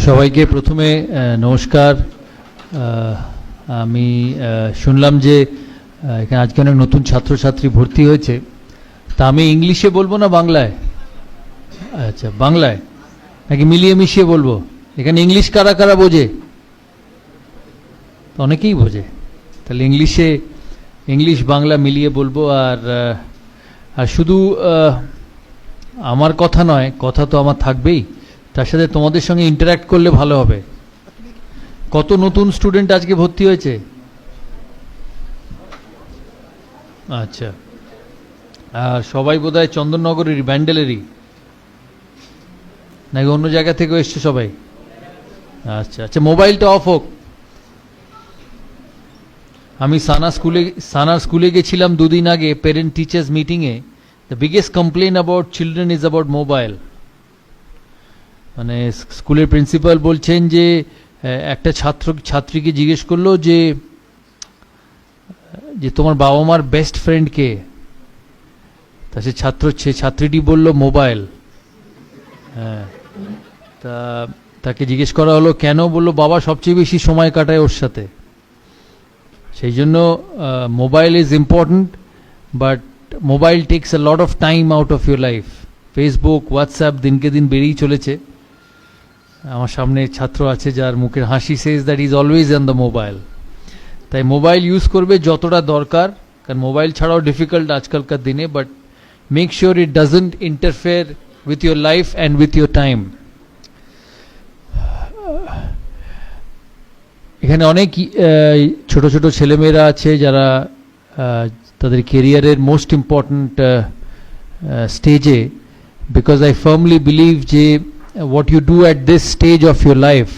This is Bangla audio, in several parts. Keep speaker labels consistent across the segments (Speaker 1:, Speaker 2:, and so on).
Speaker 1: সবাইকে প্রথমে নমস্কার। আমি শুনলাম যে এখানে আজকে অনেক নতুন ছাত্রছাত্রী ভর্তি হয়েছে, তা আমি ইংলিশে বলবো না বাংলায়? আচ্ছা, বাংলায় নাকি মিলিয়ে মিশিয়ে বলবো? এখানে ইংলিশ কারা কারা বোঝে? অনেকেই বোঝে, তাহলে ইংলিশ বাংলা মিলিয়ে বলবো। আর শুধু আমার কথা নয়, কথা তো আমার থাকবেই, তার সাথে তোমাদের সঙ্গে ইন্টারঅ্যাক্ট করলে ভালো হবে। কত নতুন স্টুডেন্ট আজকে ভর্তি হয়েছে? আচ্ছা, আর সবাই বোধহয় চন্দননগরেরই, ব্যান্ডেলেরই, নাকি অন্য জায়গা থেকে এসছে সবাই? আচ্ছা আচ্ছা, মোবাইলটা অফ হোক। আমি সানার স্কুলে গেছিলাম দুদিন আগে প্যারেন্ট টিচার্স মিটিংয়ে। The biggest complain about children is about mobile. মানে স্কুলের প্রিন্সিপাল বলছেন যে একটা ছাত্রীকে জিজ্ঞেস করলো যে তোমার বাবা মার বেস্ট ফ্রেন্ড কে? তা সে ছাত্রীটি বলল মোবাইল। হ্যাঁ, তাকে জিজ্ঞেস করা হলো কেন? বললো বাবা সবচেয়ে বেশি সময় কাটায় ওর সাথে, সেই জন্য mobile is important, but mobile tax a lot of time out of your life. Facebook, WhatsApp দিনকে দিন বেড়েই চলেছে। আমার সামনে ছাত্র আছে যার মুখের হাসি says that is always on the mobile. তাই মোবাইল ইউজ করবে যতটা দরকার, কারণ মোবাইল ছাড়াও ডিফিকাল্ট আজকালকার দিনে, but make sure it doesn't interfere with your life and with your time. এখানে অনেক ছোট ছোট ছেলেমেয়েরা আছে যারা তাদের কেরিয়ারের মোস্ট ইম্পর্ট্যান্ট স্টেজে, বিকজ আই ফার্মলি বিলিভ যে what you do at this stage of your life,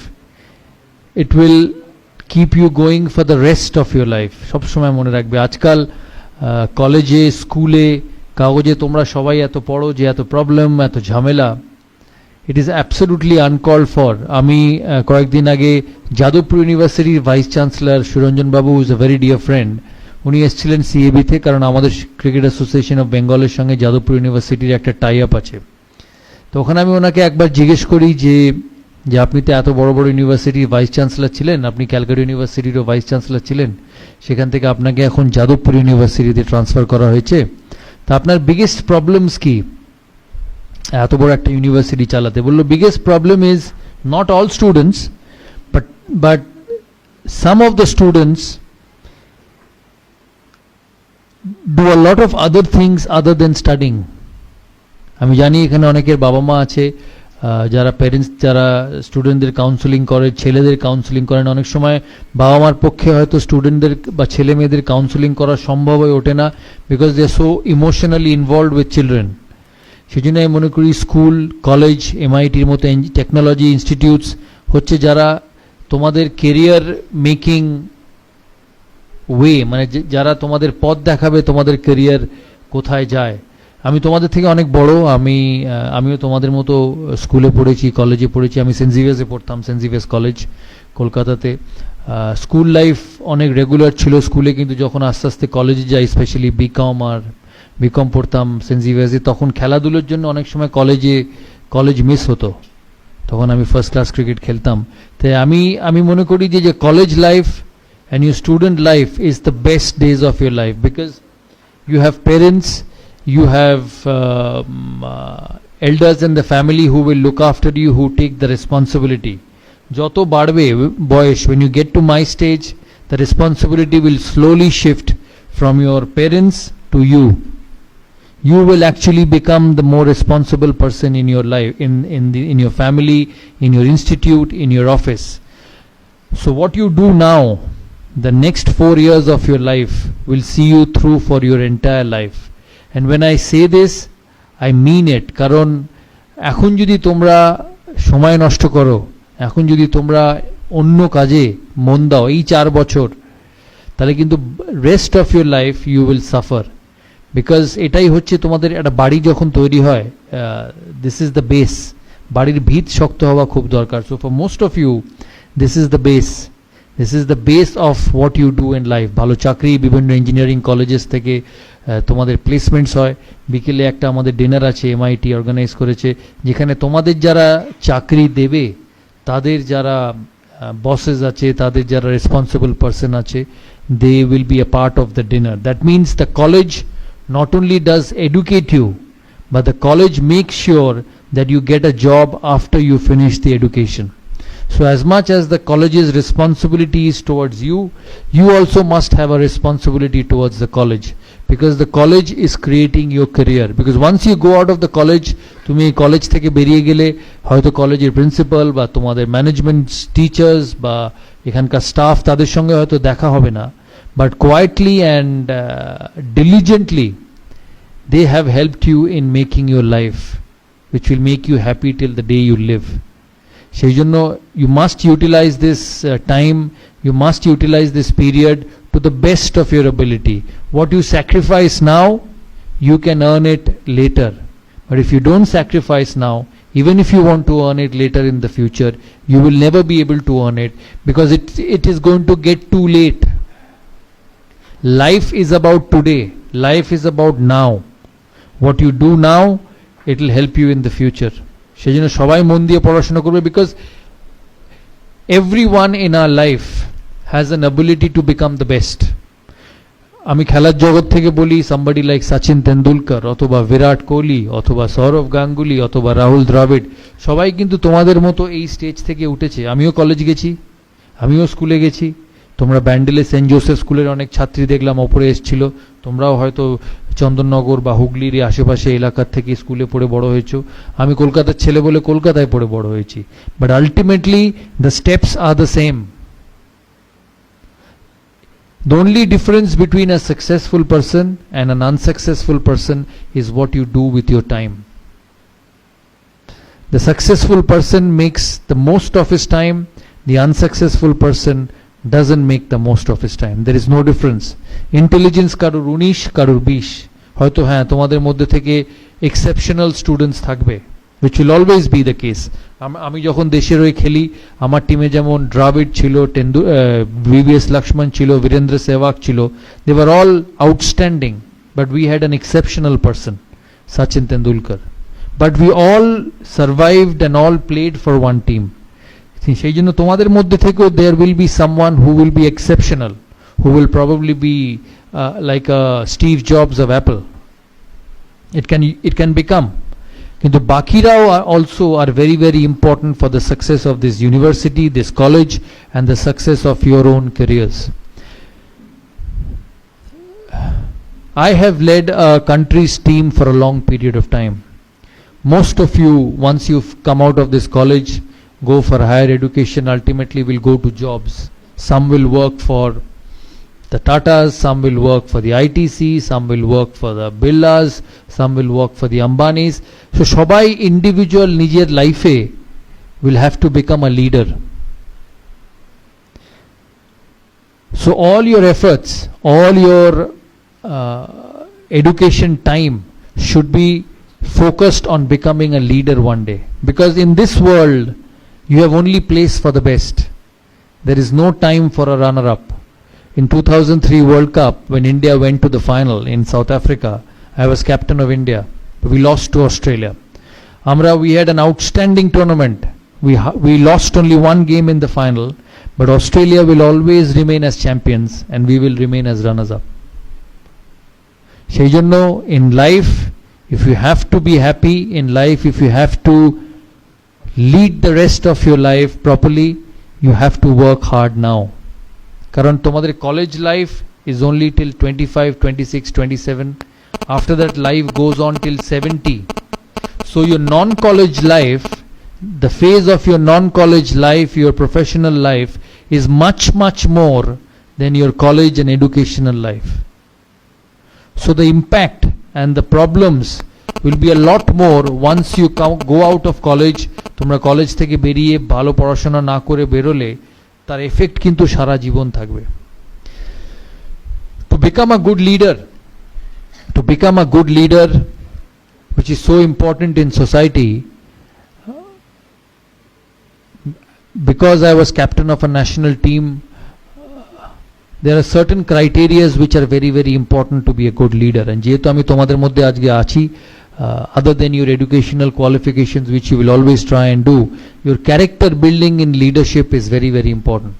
Speaker 1: it will keep you going for the rest of your life. সব সময় মনে রাখবে, আজকাল কলেজে, স্কুলে, কাগজে তোমরা সবাই এত পড়ো যে এত প্রবলেম, এত ঝামেলা, it is absolutely uncalled for. আমি কয়েকদিন আগে যাদবপুর ইউনিভার্সিটির vice chancellor Suranjan Babu is a very dear friend, উনি এসেছিলেন সিএবিতে, কারণ আমাদের ক্রিকেট অ্যাসোসিয়েশন অফ বেঙ্গলের সঙ্গে যাদবপুর ইউনিভার্সিটির একটা টাই আপ আছে। তো ওখানে আমি ওনাকে একবার জিজ্ঞেস করি যে আপনি তো এত বড় বড় ইউনিভার্সিটির ভাইস চ্যান্সেলর ছিলেন, আপনি ক্যালকাটা ইউনিভার্সিটিরও ভাইস চ্যান্সেলর ছিলেন, সেখান থেকে আপনাকে এখন যাদবপুর ইউনিভার্সিটিতে ট্রান্সফার করা হয়েছে, তা আপনার বিগেস্ট প্রবলেমস কি এত বড় একটা ইউনিভার্সিটি চালাতে? বললো biggest problem is not all students, but some of the students do a lot of other things other than studying. আমি জানি এখানে অনেকের বাবা মা আছে যারা প্যারেন্টস, যারা স্টুডেন্টদের কাউন্সেলিং করে, ছেলেদের কাউন্সেলিং করেন। অনেক সময় বাবা মার পক্ষে হয়তো স্টুডেন্টদের বা ছেলে মেয়েদের কাউন্সেলিং করা সম্ভব হয়ে ওঠে না, because they are so emotionally involved with children. সেই জন্য আমি মনে করি স্কুল, কলেজ, এমআইটির মতো টেকনোলজি ইনস্টিটিউটস হচ্ছে যারা তোমাদের কেরিয়ার মেকিং ওয়ে, মানে যারা তোমাদের পথ দেখাবে তোমাদের কেরিয়ার কোথায় যায়। আমি তোমাদের থেকে অনেক বড়, আমিও তোমাদের মতো স্কুলে পড়েছি, কলেজে পড়েছি। আমি সেন্ট জেভিয়ার্সে পড়তাম, সেন্ট জেভিয়ার্স কলেজ কলকাতাতে। স্কুল লাইফ অনেক রেগুলার ছিল স্কুলে, কিন্তু যখন আস্তে আস্তে কলেজে যাই, স্পেশালি বিকম পড়তাম সেন্ট জেভিয়ার্সে, তখন খেলাধুলোর জন্য অনেক সময় কলেজ মিস হতো, তখন আমি ফার্স্ট ক্লাস ক্রিকেট খেলতাম। তাই আমি মনে করি যে college life and your student life is the best days of your life, because you have parents, you have elders in the family who will look after you, who take the responsibility. Joto badbe boyish, when you get to my stage, the responsibility will slowly shift from your parents to you. You will actually become the more responsible person in your life, in your family, in your institute, in your office. So what you do now, the next 4 years of your life will see you through for your entire life. And when I say this, I mean it. কারণ এখন যদি তোমরা সময় নষ্ট করো, এখন যদি তোমরা অন্য কাজে মন দাও এই 4 বছর, তাহলে কিন্তু rest of your life you will suffer. Because এটাই হচ্ছে তোমাদের একটা বাড়ি যখন তৈরি হয়, দিস ইজ দ্য বেস। বাড়ির ভিত শক্ত হওয়া খুব দরকার। So for most of you this is the base. This is the base of what you do in life. ভালো চাকরি, বিভিন্ন ইঞ্জিনিয়ারিং কলেজেস থেকে তোমাদের প্লেসমেন্টস হয়, বিকেলে একটা আমাদের ডিনার আছে এমআইটি অর্গানাইজ করেছে, যেখানে তোমাদের যারা চাকরি দেবে তাদের যারা বসেস আছে, তাদের যারা রেসপন্সিবল পার্সন আছে, they will be a part of the dinner. That means the college not only does educate you, but the college makes sure that you get a job after you finish the education. So as much as the college's responsibility is towards you, you also must have a responsibility towards the college, because the college is creating your career. Because once you go out of the college, তুমি কলেজ থেকে বেরিয়ে গেলে হয়তো কলেজের প্রিন্সিপাল বা তোমাদের ম্যানেজমেন্ট টিচার্স বা এখানকার স্টাফ তাদের সঙ্গে হয়তো দেখা হবে না, but quietly and diligently they have helped you in making your life, which will make you happy till the day you live. সেই জন্য you must utilize this time, you must utilize this period to the best of your ability. What you sacrifice now, you can earn it later, but if you don't sacrifice now, even if you want to earn it later in the future, you will never be able to earn it, because it is going to get too late. Life is about today, life is about now. What you do now, it will help you in the future. সেই জন্য সবাই মন দিয়ে পড়াশোনা করবে, because everyone in our life has an ability to become the best. আমি খেলার জগৎ থেকে বলি, somebody like সচিন তেন্ডুলকর অথবা বিরাট কোহলি অথবা সৌরভ গাঙ্গুলি অথবা রাহুল দ্রাবিড়, সবাই কিন্তু তোমাদের মতো এই স্টেজ থেকে উঠেছে. আমিও কলেজ গেছি, আমিও স্কুলে গেছি, তোমরা ব্যান্ডেলে সেন্ট জোসেফ স্কুলের অনেক ছাত্রী দেখলাম ওপরে এসেছিল, তোমরাও হয়তো চন্দননগর বা হুগলির আশেপাশে এলাকার থেকে স্কুলে পড়ে বড় হয়েছো, আমি কলকাতার ছেলে বলে কলকাতায় পড়ে বড় হয়েছি, but ultimately the steps are the same. The only difference between a successful person and an unsuccessful person is what you do with your time. The successful person makes the most of his time, the unsuccessful person doesn't make the most of his time. There is no difference. Intelligence কারুর 19 কারুর 20, হয়তো হ্যাঁ তোমাদের মধ্যে থেকে exceptional students থাকবে, which will always be the case. আমি যখন দেশের হয়ে খেলি, আমার টিমে যেমন দ্রাবিড় ছিল, VVS লক্ষ্মণ ছিল, বীরেন্দ্র সেহবাগ ছিল, they were all outstanding, but we had an exceptional person, Sachin Tendulkar, but we all survived and all played for one team. সেই জন্য তোমাদের মধ্যে থেকেও there will be someone who will be exceptional, who will probably be like a Steve Jobs of Apple. It can become. কিন্তু বাকিরাও also are very very important for the success of this university, this college, and the success of your own careers. I have led a country's team for a long period of time. Most of you, once you've come out of this college, go for higher education, ultimately will go to jobs. Some will work for the Tatas, some will work for the ITC, some will work for the Birlas, some will work for the Ambanis. So সবাই individual নিজের লাইফে will have to become a leader. So all your efforts, all your education time should be focused on becoming a leader one day, because in this world you have only place for the best. There is no time for a runner-up. In 2003 World Cup, when India went to the final in South Africa, I was captain of India. We lost to Australia. We had an outstanding tournament. We lost only one game in the final, but Australia will always remain as champions and we will remain as runners-up. সেই জন্য in life, if you have to be happy in life, if you have to lead the rest of your life properly, you have to work hard now. কারণ তোমাদের college life is only till 25, 26, 27. After that life goes on till 70. So your non-college life, the phase of your non-college life, your professional life is much much more than your college and educational life. So the impact and the problems will be a lot more once you go out of college. তোমরা কলেজ থেকে বেরিয়ে ভালো পড়াশোনা না করে বেরোলে তার এফেক্ট কিন্তু সারা জীবন থাকবে. To become a good leader, which is so important in society, because I was captain of a national team, there are certain criterias which are very very important to be a good leader, and যেহেতু আমি তোমাদের মধ্যে আজকে আছি, other than your educational qualifications which you will always try and do, your character building in leadership is very very important.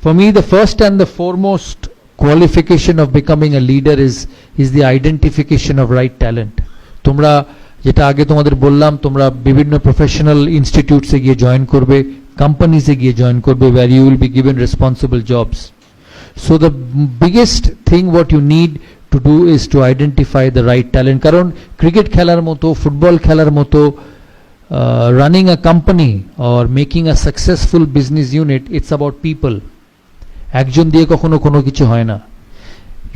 Speaker 1: For me, the first and the foremost qualification of becoming a leader is the identification of right talent. তোমরা যেটা আগে তোমাদের বললাম, তোমরা বিভিন্ন প্রফেশনাল ইনস্টিটিউটসে গিয়ে জয়েন করবে, কোম্পানিজে গিয়ে জয়েন করবে, where you will be given responsible jobs. So the biggest thing what you need to do is to identify the right talent. কারণ ক্রিকেট খেলার মতো, ফুটবল খেলার মতো, running a company or making a successful business unit, it's about people. একজন দিয়ে কখনো কোনো কিছু হয় না.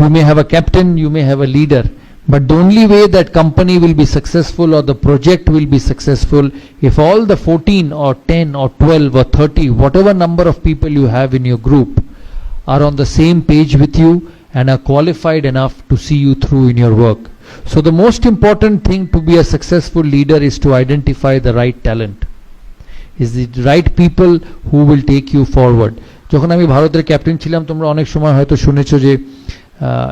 Speaker 1: You may have a captain, you may have a leader, but the only way that company will be successful or the project will be successful if all the 14 or 10 or 12 or 30, whatever number of people you have in your group, are on the same page with you and are qualified enough to see you through in your work. So the most important thing to be a successful leader is to identify the right talent, is the right people who will take you forward. যখন আমি ভারতের ক্যাপ্টেন ছিলাম, তোমরা অনেক সময় হয়তো শুনেছো যে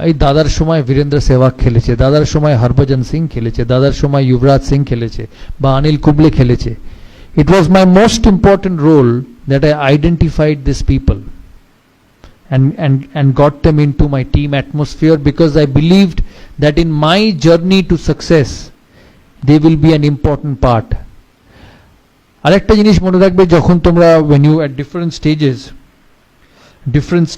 Speaker 1: এই দাদার সময় বীরেন্দ্র সেহবাগ খেলেছে, দাদার সময় হরভজন সিং খেলেছে, দাদার সময় যুবরাজ সিং খেলেছে, বা অনিল কুম্বলে খেলেছে. It was my most important role that I identified these people and got them into my team atmosphere, because I believed that in my journey to success they will be an important part. আরেকটা জিনিস মনে রাখবে, যখন তোমরা when you at different stages at different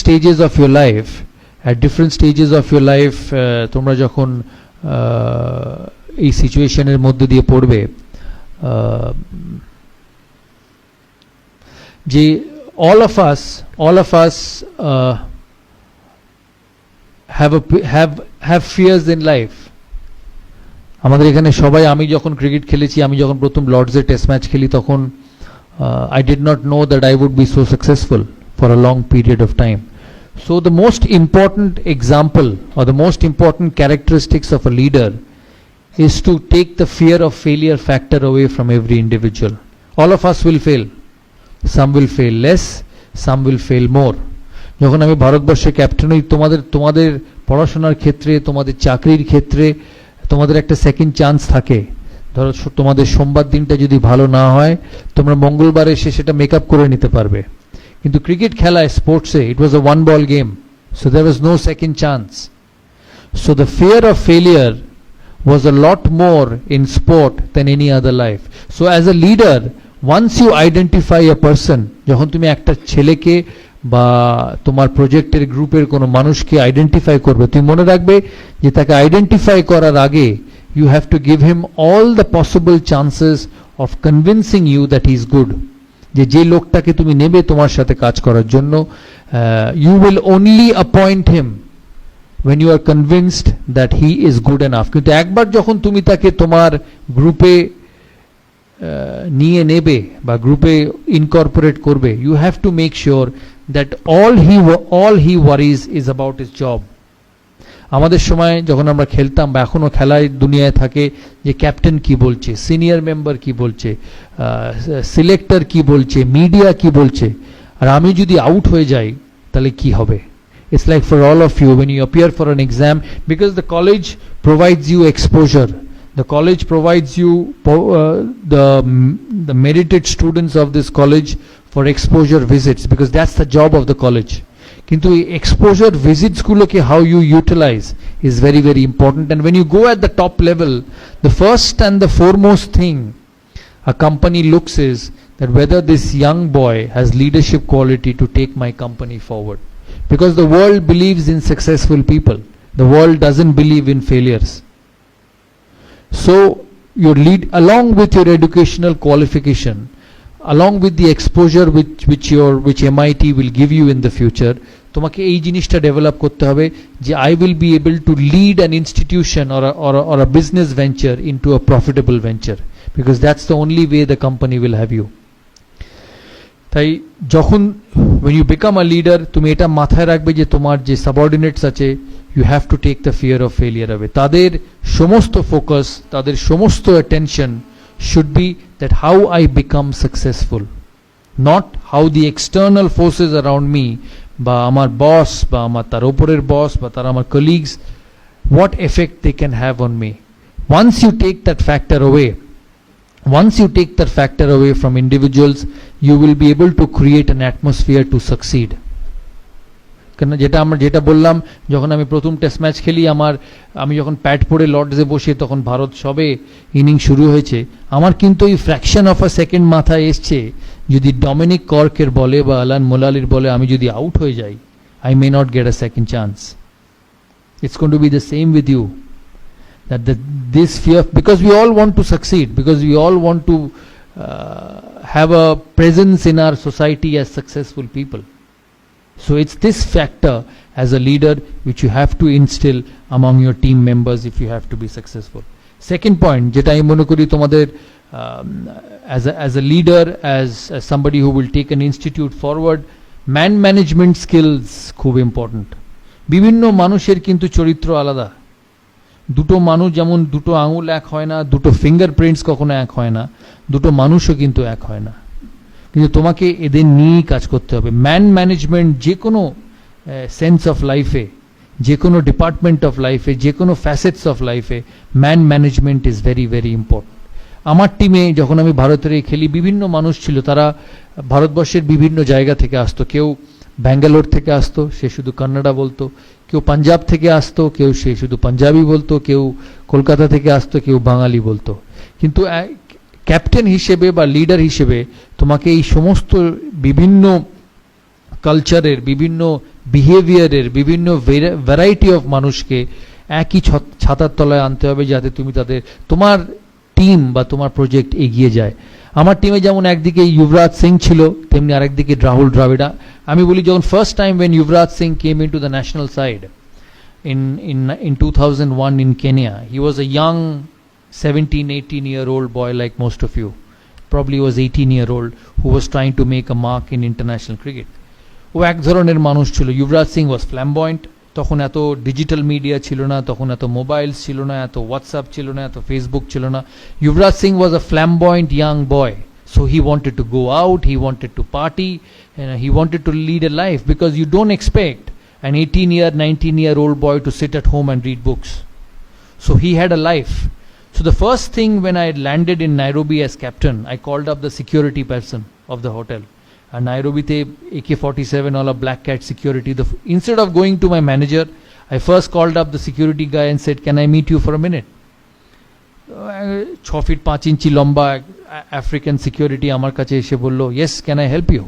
Speaker 1: stages of your life, তোমরা যখন এই সিচুয়েশনের মধ্যে দিয়ে পড়বে, যে all of us have fears in life. আমাদের এখানে সবাই, আমি যখন ক্রিকেট খেলেছি, আমি যখন প্রথম লর্ডসে টেস্ট ম্যাচ খেলি, তখন I did not know that I would be so successful for a long period of time. So the most important example or the most important characteristics of a leader is to take the fear of failure factor away from every individual. All of us will fail. Some will fail less, some will fail more. যখন আমি ভারতবর্ষের ক্যাপ্টেন হই, তোমাদের পড়াশোনার ক্ষেত্রে, তোমাদের চাকরির ক্ষেত্রে তোমাদের একটা সেকেন্ড চান্স থাকে. ধরো তোমাদের সোমবার দিনটা যদি ভালো না হয়, তোমরা মঙ্গলবার এসে সেটা মেকআপ করে নিতে পারবে. কিন্তু ক্রিকেট খেলায়, স্পোর্টসে, it was a one ball game, so there was no second chance. So the fear of failure was a lot more in sport than any other life. So as a leader, once you identify a person, যখন তুমি একটা ছেলেকে বা তোমার প্রজেক্টের গ্রুপের কোনো মানুষকে আইডেন্টিফাই করবে, তুমি মনে রাখবে যে তাকে আইডেন্টিফাই করার আগে you have to give him all the possible chances of convincing you that he is good. যে লোকটাকে তুমি নেবে তোমার সাথে কাজ করার জন্য, you will only appoint him when you are convinced that he is good enough. কিন্তু একবার যখন তুমি তাকে তোমার গ্রুপে নিয়ে নেবে বা গ্রুপে ইনকর্পোরেট করবে, you have to make sure that all he worries is about his job. আমাদের সময় যখন আমরা খেলতাম বা এখনো খেলায় দুনিয়ায় থাকে, যে ক্যাপ্টেন কি বলছে, সিনিয়র মেম্বার কি বলছে, সিলেক্টর কি বলছে, মিডিয়া কি বলছে, আর আমি যদি আউট হয়ে যাই তাহলে কি হবে? It's like for all of you when you appear for an exam, because the college provides you exposure, the college provides you the merited students of this college for exposure visits, because that's the job of the college. কিন্তু এই exposure visits গুলোকে how you utilize is very very important. And when you go at the top level, the first and the foremost thing a company looks is that whether this young boy has leadership quality to take my company forward. Because the world believes in successful people, the world doesn't believe in failures. So your lead, along with your educational qualification, along with the exposure which MIT will give you in the future, তোমাকে এই জিনিসটা ডেভেলপ করতে হবে যে I will be able to lead an institution or a business venture into a profitable venture, because that's the only way the company will have you. তাই যখন when you become a leader, তুমি এটা মাথায় রাখবে যে তোমার যে সাবঅর্ডিনেটস আছে, you have to take the fear of failure away. তাদের সমস্ত ফোকাস, তাদের সমস্ত attention should be that how I become successful. not how the external forces around me, বা আমার বস বা আমার তার উপরের বস বা তারা আমার colleagues, what effect they can have on me. Once you take that factor away from individuals, you will be able to create an atmosphere to succeed. কেন যেটা বললাম, যখন আমি প্রথম টেস্ট ম্যাচ খেলি, আমি যখন প্যাড পরে লর্ডসে বসে, তখন ভারত সবে ইনিংস শুরু হয়েছে, আমার কিন্তু এই ফ্র্যাকশন অফ আ সেকেন্ড মাথায় এসছে, যদি ডমিনিক কর্কের বলে বা আলান মোলালির বলে আমি যদি আউট হয়ে যাই, I may not get a second chance. It's going to be the same with you. This fear, because we all want to succeed, because we all want to have a presence in our society as successful people. So it's this factor as a leader which you have to instill among your team members if you have to be successful. Second point, jeta ami mone kori tomader as a leader, as somebody who will take an institute forward, man management skills খুব important. বিভিন্ন মানুষের কিন্তু চরিত্র আলাদা। দুটো মানুষ যেমন দুটো আঙুল এক হয় না, দুটো ফিঙ্গারপ্রিন্টস কখনো এক হয় না, দুটো মানুষও কিন্তু এক হয় না, কিন্তু তোমাকে এদের নিয়েই কাজ করতে হবে। ম্যান ম্যানেজমেন্ট যে কোনো সেন্স অফ লাইফে, যে কোনো ডিপার্টমেন্ট অফ লাইফে, যে কোনো ফ্যাসেটস অফ লাইফে man management is very very important. আমার টিমে যখন আমি ভারতের খেলি, বিভিন্ন মানুষ ছিল, তারা ভারতবর্ষের বিভিন্ন জায়গা থেকে আসতো। কেউ ব্যাঙ্গালোর থেকে আসতো, সে শুধু কন্নড়া বলতো, কেউ পাঞ্জাব থেকে আসতো, কেউ সে শুধু পাঞ্জাবি বলতো, কেউ কলকাতা থেকে আসতো, কেউ বাঙালি বলতো। কিন্তু ক্যাপ্টেন হিসেবে বা লিডার হিসেবে তোমাকে এই সমস্ত বিভিন্ন কালচারের, বিভিন্ন বিহেভিয়ারের, বিভিন্ন ভ্যারাইটি অফ মানুষকে একই ছাতার তলায় আনতে হবে, যাতে তুমি তোমার টিম বা তোমার প্রজেক্ট এগিয়ে যায়। আমার টিমে যেমন একদিকে যুবরাজ সিং ছিল, তেমনি আরেকদিকে রাহুল দ্রাবিড়া। আমি বলি, যখন first time when Yuvraj Singh came into the national side in 2001 in Kenya, he was a young 17-18-year-old boy like most of you. Probably was 18-year-old who was trying to make a mark in international cricket. ও এক ধরনের মানুষ ছিল। Yuvraj Singh was flamboyant. তখন এত ডিজিটাল মিডিয়া ছিল না, তখন এত মোবাইলস ছিল না, এত হোয়াটসঅ্যাপ ছিল না, এত ফেসবুক ছিল না। Yuvraj Singh was a flamboyant young boy. So he wanted to go out, he wanted to party, and he wanted to lead a life, because you don't expect an 19-year old boy to sit at home and read books. So he had a life. So the first thing when I landed in Nairobi as captain, I called up the security person of the hotel. And Nairobi te AK-47 all a black cat security. Instead of going to my manager, I first called up the security guy and said, "Can I meet you for a minute?" 6 feet 5 inch লম্বা African security আমার কাছে এসে বলল, "Yes, can I help you?"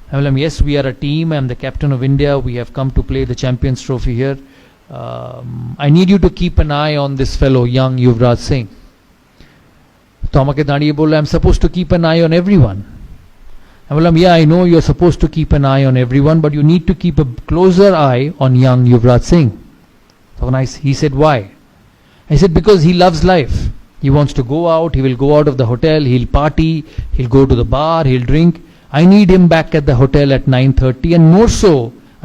Speaker 1: I told him, "Yes, we are a team. I am the captain of India. We have come to play the Champions Trophy here. I need you to keep an eye on this fellow, young Yuvraj Singh." তো আমাকে দাঁড়িয়ে বলল, "I'm supposed to keep an eye on everyone." I told him, "Yeah, I know you're supposed to keep an eye on everyone, but you need to keep a closer eye on young Yuvraj Singh." He said, "Why?" I said, "Because he loves life. He wants to go out, he will go out of the hotel, he'll party, he'll go to the bar, he'll drink. I need him back at the hotel at 9:30, and more so,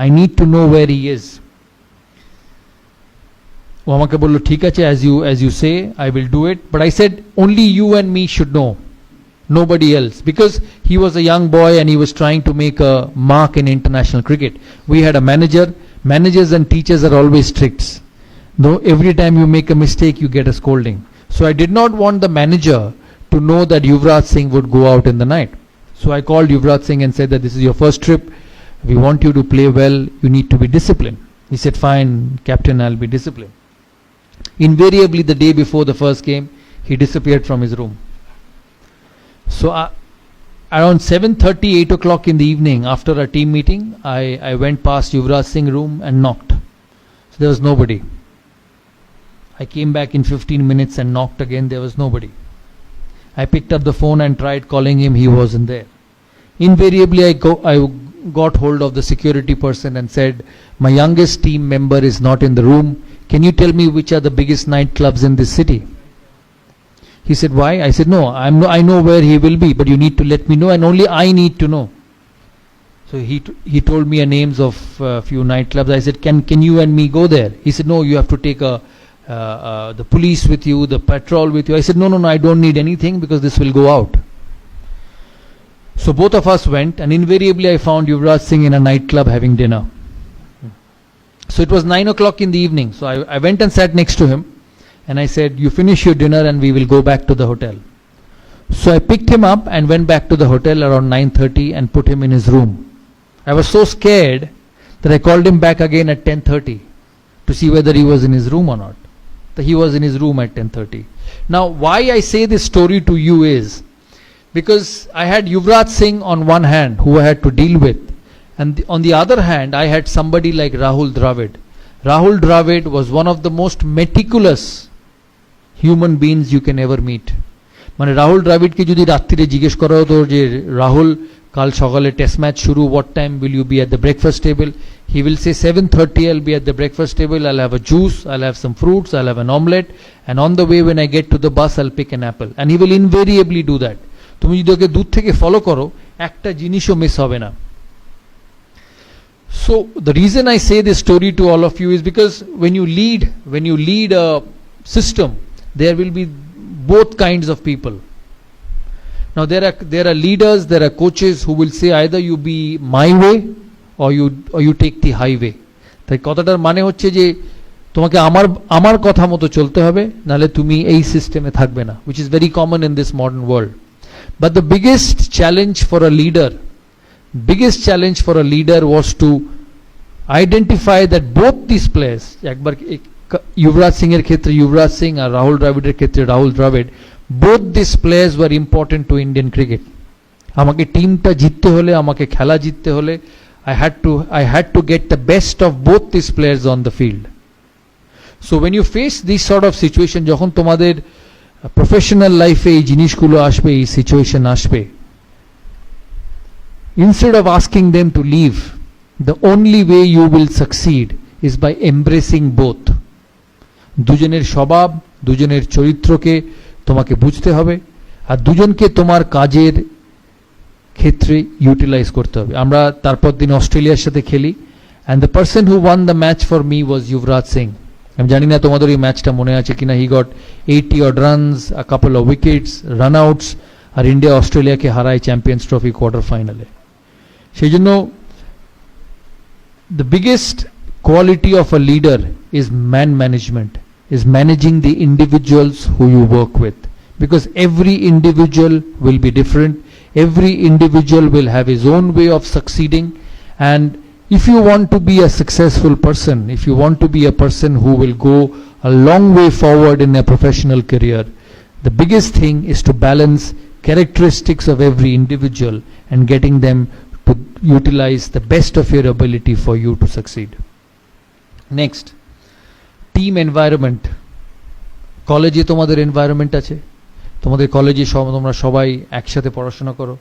Speaker 1: I need to know where he is." ও আমাকে বলল, "ঠিক আছে, as you say, I will do it." But I said, "Only you and me should know, nobody else," because he was a young boy and he was trying to make a mark in international cricket. We had a manager. Managers and teachers are always strict. Though every time you make a mistake, you get a scolding. So I did not want the manager to know that Yuvraj Singh would go out in the night. So I called Yuvraj Singh and said that this is your first trip. We want you to play well. You need to be disciplined. He said, "Fine, captain, I'll be disciplined." Invariably, the day before the first game, he disappeared from his room. So around 7:30, 8 o'clock in the evening, after a team meeting, I went past Yuvraj Singh's room and knocked. So there was nobody. I came back in 15 minutes and knocked again. There was nobody. I picked up the phone and tried calling him. He wasn't there. Invariably, I got hold of the security person and said, "My youngest team member is not in the room. Can you tell me which are the biggest nightclubs in this city?" He said, "Why?" I said, "No, I know where he will be, but you need to let me know, and only I need to know." So he told me names of a few nightclubs. I said, "Can you and me go there?" He said, "No, you have to take the police with you, the patrol with you." I said, no, I don't need anything, because this will go out. So both of us went, and invariably I found Yuvraj Singh in a nightclub having dinner. So it was 9 o'clock in the evening. So I went and sat next to him, and I said, "You finish your dinner and we will go back to the hotel." So I picked him up and went back to the hotel around 9:30 and put him in his room. I was so scared that I called him back again at 10:30 to see whether he was in his room or not. So he was in his room at 10:30. Now why I say this story to you is because I had Yuvraj Singh on one hand who I had to deal with, and on the other hand I had somebody like Rahul Dravid. Rahul Dravid was one of the most meticulous human beings you can ever meet. মানে রাহুল দ্রাবিডকে যদি রাত্রিরে জিজ্ঞেস করা হতো যে রাহুল কাল সকালে টেস্ট ম্যাচ শুরু, what time will you be at the breakfast table, he will say 7:30 I'll be at the breakfast table, I'll have a juice, I'll have some fruits, I'll have an omelette, and on the way when I get to the bus I'll pick an apple, and he will invariably do that. তুমি যদি ওকে দূর থেকে ফলো করো একটা জিনিসও মিস হবে না. So the reason I say this story to all of you is because when you lead a system, there will be both kinds of people. Now there are leaders, there are coaches who will say either you be my way or you take the highway. তাই কথাটার মানে হচ্ছে যে তোমাকে আমার কথা মতো চলতে হবে, নালে তুমি এই সিস্টেমে থাকবে না, which is very common in this modern world. But the biggest challenge for a leader was to identify that both these players, একবার युवराज सिंह क्षेत्र युवराज सिंह और राहुल द्रविडर क्षेत्र Rahul Dravid, both these players were important to Indian cricket. আমাকে টিমটা জিততে হলে, আমাকে খেলা জিততে হলে I had to get the best of both these players on the field. So when you face this sort of situation, যখন তোমাদের প্রফেশনাল লাইফে এই জিনিসগুলো আসবে, এই সিচুয়েশন আসবে, instead of asking them to leave, the only way you will succeed is by embracing both. দুজনের স্বভাব, দুজনের চরিত্রকে তোমাকে বুঝতে হবে, আর দুজনকে তোমার কাজের ক্ষেত্রে ইউটিলাইজ করতে হবে. আমরা তারপর দিন অস্ট্রেলিয়ার সাথে খেলি, and the person who won the match for me was Yuvraj Singh. আমি জানি না তোমাদের এই ম্যাচটা মনে আছে কিনা. he got 80 odd runs, a couple of wickets, run outs, আর ইন্ডিয়া অস্ট্রেলিয়াকে হারায় চ্যাম্পিয়ন্স ট্রফি কোয়ার্টার ফাইনালে. সেই জন্য the biggest quality of a leader is man management, is managing the individuals who you work with, because every individual will be different, every individual will have his own way of succeeding, and if you want to be a successful person, if you want to be a person who will go a long way forward in a professional career, the biggest thing is to balance characteristics of every individual and getting them to utilize the best of your ability for you to succeed. Next, team environment. কলেজে তোমাদের এনভায়রনমেন্ট আছে, তোমাদের কলেজে তোমরা সবাই একসাথে পড়াশোনা করো,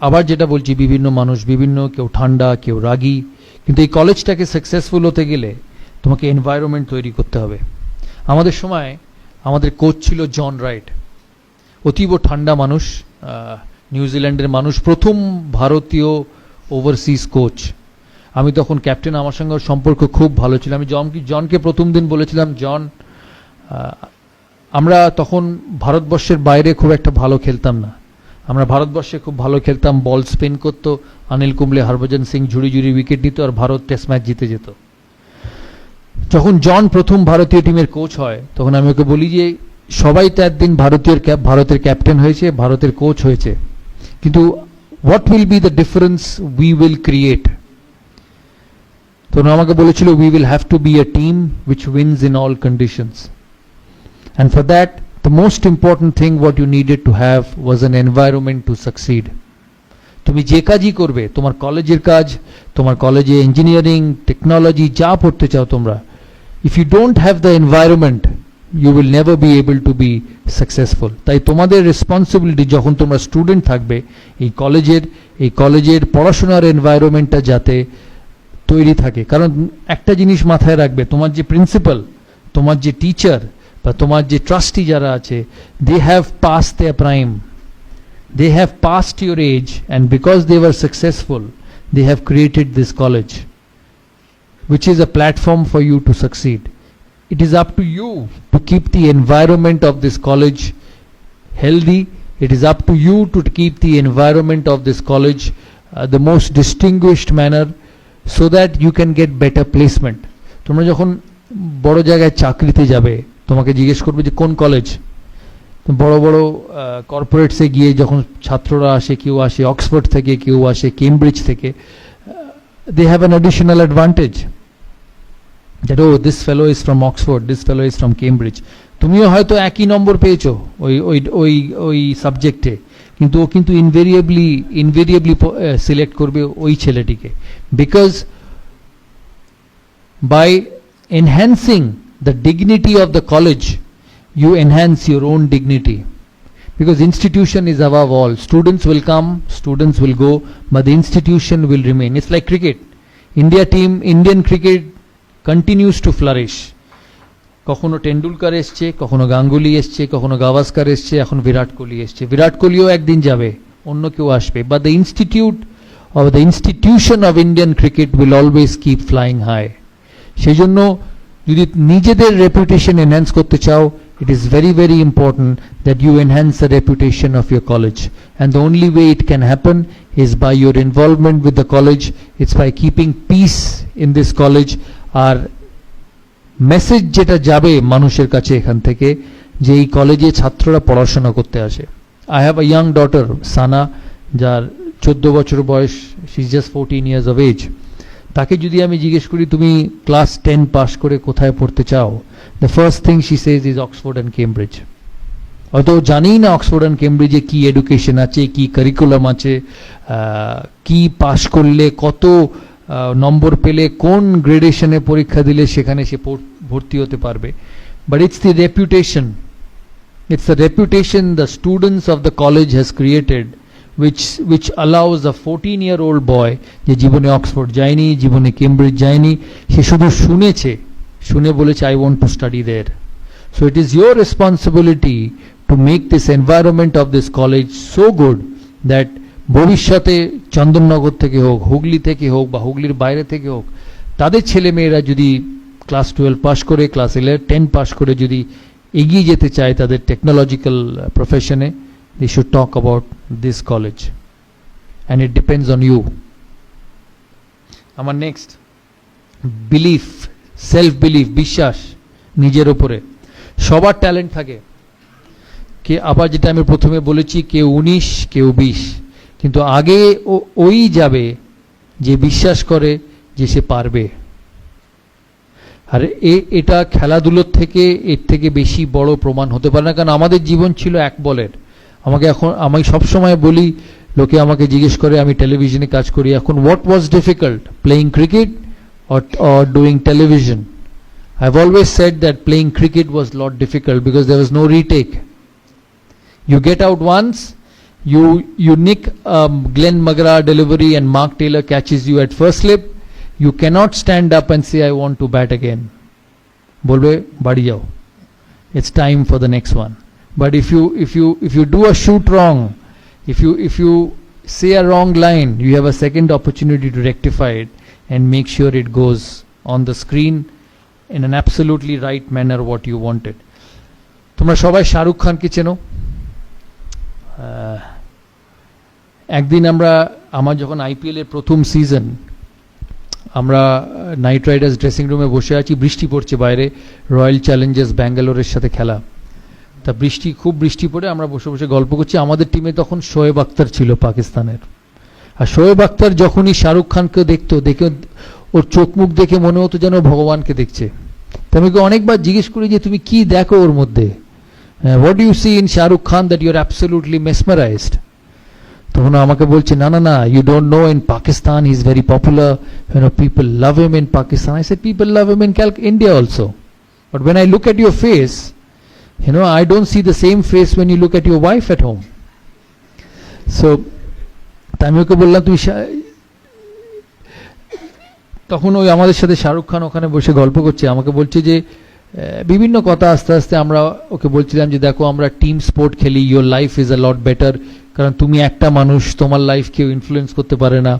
Speaker 1: আবার যেটা বলছি বিভিন্ন মানুষ বিভিন্ন, কেউ ঠান্ডা কেউ রাগী, কিন্তু এই কলেজটাকে সাকসেসফুল হতে গেলে তোমাকে এনভায়রনমেন্ট তৈরি করতে হবে. আমাদের সময় আমাদের কোচ ছিল জন রাইট, অতীব ঠান্ডা মানুষ, নিউজিল্যান্ডের মানুষ, প্রথম ভারতীয় ওভারসিজ কোচ. আমি তখন ক্যাপ্টেন, আমার সঙ্গে সম্পর্ক খুব ভালো ছিল. আমি জনকে প্রথম দিন বলেছিলাম, জন আমরা তখন ভারতবর্ষের বাইরে খুব একটা ভালো খেলতাম না, আমরা ভারতবর্ষে খুব ভালো খেলতাম, বল স্পিন করতো, অনিল কুম্বলে হরভজন সিং ঝুড়ি ঝুড়ি উইকেট নিত আর ভারত টেস্ট ম্যাচ জিতে যেত. যখন জন প্রথম ভারতীয় টিমের কোচ হয় তখন আমি ওকে বলি যে সবাই তো একদিন ভারতের ক্যাপ্টেন হয়েছে, ভারতের কোচ হয়েছে, কিন্তু what will be the difference we will create. তখন আমাকে বলেছিল we will have to be a team which wins in all conditions, and for that the most important thing what you needed to have was an environment to succeed. তুমি যে কাজই করবে, তোমার কলেজের কাজ, তোমার কলেজে ইঞ্জিনিয়ারিং টেকনোলজি যা পড়তে চাও তোমরা, if you don't have the environment you will never be able to be successful. তাই তোমাদের রেসপন্সিবিলিটি যখন তোমরা স্টুডেন্ট থাকবে, এই কলেজের পড়াশোনার এনভায়রনমেন্টটা যাতে তৈরি থাকে. কারণ একটা জিনিস মাথায় রাখবে, তোমার যে প্রিন্সিপাল, তোমার যে টিচার বা তোমার যে ট্রাস্টি যারা আছে, they have passed their prime, they have passed your age, and because they were successful they have created this college which is a platform for you to succeed. It is up to you to keep the environment of this college healthy It is up to you to keep the environment of this college the most distinguished manner so that you can get better placement. তোমরা যখন বড় জায়গায় চাকরিতে যাবে তোমাকে জিজ্ঞেস করবে যে কোন কলেজ, বড় বড় কর্পোরেটসে গিয়ে যখন ছাত্ররা আসে, কেউ আসে অক্সফোর্ড থেকে, কেউ আসে কেমব্রিজ থেকে, they have an additional advantage that oh this fellow is from Oxford, this fellow is from Cambridge. তুমিও হয়তো একই নম্বর পেয়েছো ওই ওই ওই ওই সাবজেক্টে, কিন্তু ও কিন্তু ইনভেরিয়েবলি সিলেক্ট করবে ওই ছেলেটিকে, because by enhancing the dignity of the college you enhance your own dignity, because institution is above all. Students will come, students will go, but the institution will remain. It's like cricket. Indian cricket continues to flourish. কখনো টেন্ডুলকার এসছে, কখনো গাঙ্গুলি এসছে, কখনো গাভাস্কার এসছে, এখন বিরাট কোহলি এসছে। বিরাট কোহলিও একদিন যাবে, অন্য কেউ আসবে, but the institution of Indian cricket will always keep flying high. সেই জন্য যদি নিজেদের রেপুটেশন এনহ্যান্স করতে চাও, it is very very important that you enhance the reputation of your college, and the only way it can happen is by your involvement with the college. It's by keeping peace in this college. আর মেসেজ যেটা যাবে মানুষের কাছে এখান থেকে, যে এই কলেজে ছাত্ররা পড়াশোনা করতে আসে। I have a young daughter Sana, যার 14 বছর বয়স, she is just 14 years of age. তাকে যদি আমি জিজ্ঞেস করি তুমি ক্লাস 10 পাস করে কোথায় পড়তে চাও, the first thing she says is Oxford and Cambridge. হয়তো জানি না অক্সফোর্ড অ্যান্ড কেমব্রিজে কি এডুকেশন আছে, কি কারিকুলাম আছে, কি পাস করলে কত নম্বর পেলে কোন গ্রেডেশনে পরীক্ষা দিলে সেখানে সে ভর্তি হতে পারবে, but it's the reputation, it's the reputation the students of the college has created which allows a 14-year-old boy যে জীবনে অক্সফোর্ড যায়নি, জীবনে কেমব্রিজ যায়নি, সে শুধু শুনে বলেছে I want to study there. So it is your responsibility to make this environment of this college so good that ভবিষ্যতে চন্দননগর থেকে হোক, হুগলি থেকে হোক, বা হুগলির বাইরে থেকে হোক, তাদের ছেলে মেয়েরা যদি ক্লাস 12 পাস করে, ক্লাস 10 পাস করে যদি এগিয়ে যেতে চায় তাদের টেকনোলজিক্যাল প্রফেশনে, they should talk about this college, and it depends on you. আমার নেক্সট, বিলিফ, সেলফ বিলিফ, বিশ্বাস নিজের উপরে। সবার ট্যালেন্ট থাকে, কে আবার যেটা আমি প্রথমে বলেছি, কেউ 19, কেউ 20, কিন্তু আগে ওই যাবে যে বিশ্বাস করে যে সে পারবে। আর এটা খেলাধুলোর থেকে এর থেকে বেশি বড় প্রমাণ হতে পারে না, কারণ আমাদের জীবন ছিল এক বলের। আমি সবসময় বলি, লোকে আমাকে জিজ্ঞেস করে, আমি টেলিভিশনে কাজ করি এখন, what was difficult, playing cricket or doing television? I've always said that playing cricket was a lot difficult because there was no retake. You get out once, you nick Glenn McGrath delivery and Mark Taylor catches you at first slip, you cannot stand up and say I want to bat again. Bolbe badi jao, it's time for the next one. But if you do a shoot wrong, if you say a wrong line, you have a second opportunity to rectify it and make sure it goes on the screen in an absolutely right manner what you wanted. তোমরা সবাই শাহরুখ খানকে চেনো। একদিন আমার যখন আইপিএল এর প্রথম সিজন, আমরা নাইট রাইডার্স ড্রেসিং রুমে বসে আছি, বৃষ্টি পড়ছে বাইরে, রয়্যাল চ্যালেঞ্জার্স ব্যাঙ্গালোরের সাথে খেলা। তা খুব বৃষ্টি পড়ে আমরা বসে বসে গল্প করছি। আমাদের টিমে তখন শোয়েব আখতার ছিল পাকিস্তানের। আর শোয়েব আখতার যখনই শাহরুখ খানকে দেখে ওর চোখ মুখ দেখে মনে হতো যেন ভগবানকে দেখছে। তো আমি অনেকবার জিজ্ঞেস করি যে তুমি কি দেখো ওর মধ্যে, what you see in Shahrukh Khan that you are absolutely mesmerised? তখন আমাকে বলছে, না, you don't know, in Pakistan he is very popular, people love him in Pakistan. I said people love him in India also, but when I look at your face, I don't see the same face when you look at your wife at home. So আমি ওকে বললাম তুমি, তখন ওই আমাদের সাথে শাহরুখ খান ওখানে বসে গল্প করছে, আমাকে বলছে যে বিভিন্ন কথা, আস্তে আস্তে আমরা ওকে বলছিলাম যে দেখো আমরা টিম স্পোর্ট খেলি, your life is a lot better, কারণ তুমি একটা মানুষ, তোমার লাইফ কেউ ইনফ্লুয়েন্স করতে পারে না।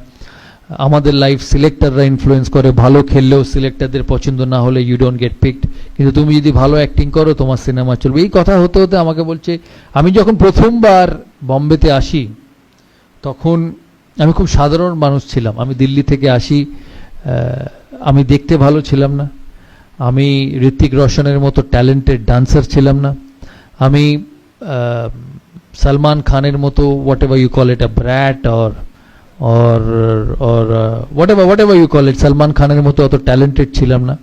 Speaker 1: আমাদের লাইফ সিলেক্টররা ইনফ্লুয়েন্স করে, ভালো খেললেও সিলেক্টরদের পছন্দ না হলে ইউ ডোন্ট গেট পিকড, কিন্তু তুমি যদি ভালো অ্যাক্টিং করো তোমার সিনেমা চলবে। এই কথা হতে হতে আমাকে বলছে, আমি যখন প্রথমবার বম্বেতে আসি তখন আমি খুব সাধারণ মানুষ ছিলাম, আমি দিল্লি থেকে আসি, আমি দেখতে ভালো ছিলাম না, আমি ঋত্বিক রোশনের মতো ট্যালেন্টেড ডান্সার ছিলাম না, আমি সলমান খানের মতো whatever you call it a brat or whatever you call it, Salman খানের মতো অত ট্যালেন্টেড ছিলাম না।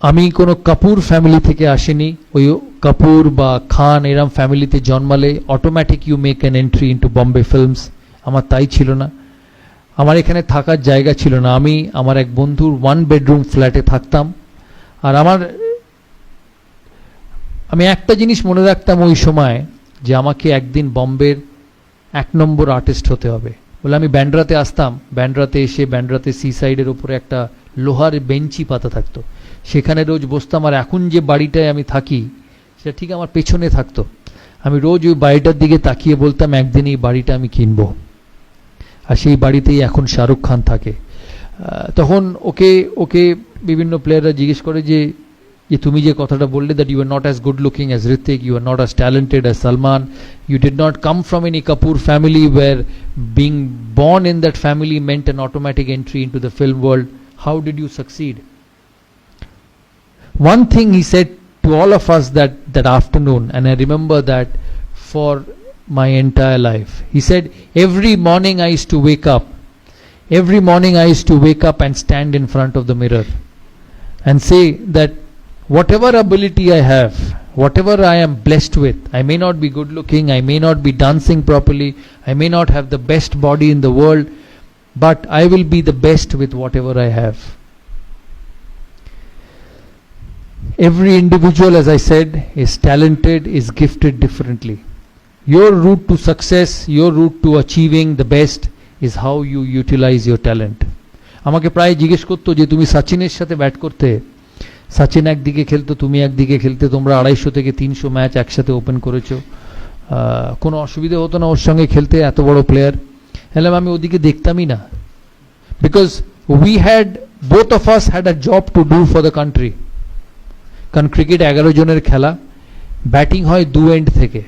Speaker 1: আমি কোনো কাপুর ফ্যামিলি থেকে আসিনি, ওই কাপুর বা খান এরম ফ্যামিলিতে জন্মালে automatic you make an entry into Bombay films, আমার তাই ছিল না। আমার এখানে থাকার জায়গা ছিল না, আমি আমার এক বন্ধুর 1 bedroom ফ্ল্যাটে থাকতাম। আর আমি একটা জিনিস মনে রাখতাম ওই সময়, যে আমাকে একদিন বম্বের 1 নম্বর আর্টিস্ট হতে হবে বলে আমি ব্যান্ড্রাতে আসতাম। ব্যান্ড্রাতে এসে ব্যান্ড্রাতে সি সাইডের উপরে একটা লোহার বেঞ্চি পাতা থাকতো, সেখানে রোজ বসতাম। আর এখন যে বাড়িটায় আমি থাকি সেটা ঠিক আমার পেছনে থাকতো, আমি রোজ ওই বাড়িটার দিকে তাকিয়ে বলতাম একদিন এই বাড়িটা আমি কিনবো। আর সেই বাড়িতেই এখন শাহরুখ খান থাকে। তখন ওকে বিভিন্ন প্লেয়াররা জিজ্ঞেস করে যে তুমি যে কথাটা বললে, that you are not as good looking as Hrithik, you are not as talented as Salman, you did not come from any Kapoor family where being born in that family meant an automatic entry into the film world. How did you succeed? One thing he said to all of us that afternoon, and I remember that for my entire life. He said, every morning I used to wake up and stand in front of the mirror and say that whatever ability I have, whatever I am blessed with, I may not be good looking, I may not be dancing properly, I may not have the best body in the world, but I will be the best with whatever I have. Every individual, as I said, is talented, is gifted differently. Your route to success, your route to achieving the best is how you utilize your talent. আমাকে প্রায় জিজ্ঞেস করতো যে তুমি সচিনের সাথে ব্যাট করতে, সচিন একদিকে খেলতো, তুমি একদিকে খেলতে, তোমরা 250 থেকে 300 ম্যাচ একসাথে ওপেন করেছো, কোনো অসুবিধা হতো না ওর সঙ্গে খেলতে, এত বড় প্লেয়ার। হ্যাঁ, আমি ওদিকে দেখতামই না, because both of us had a job to do for the country. কারণ ক্রিকেট 11 জনের খেলা, ব্যাটিং হয় 2 এন্ড থেকে,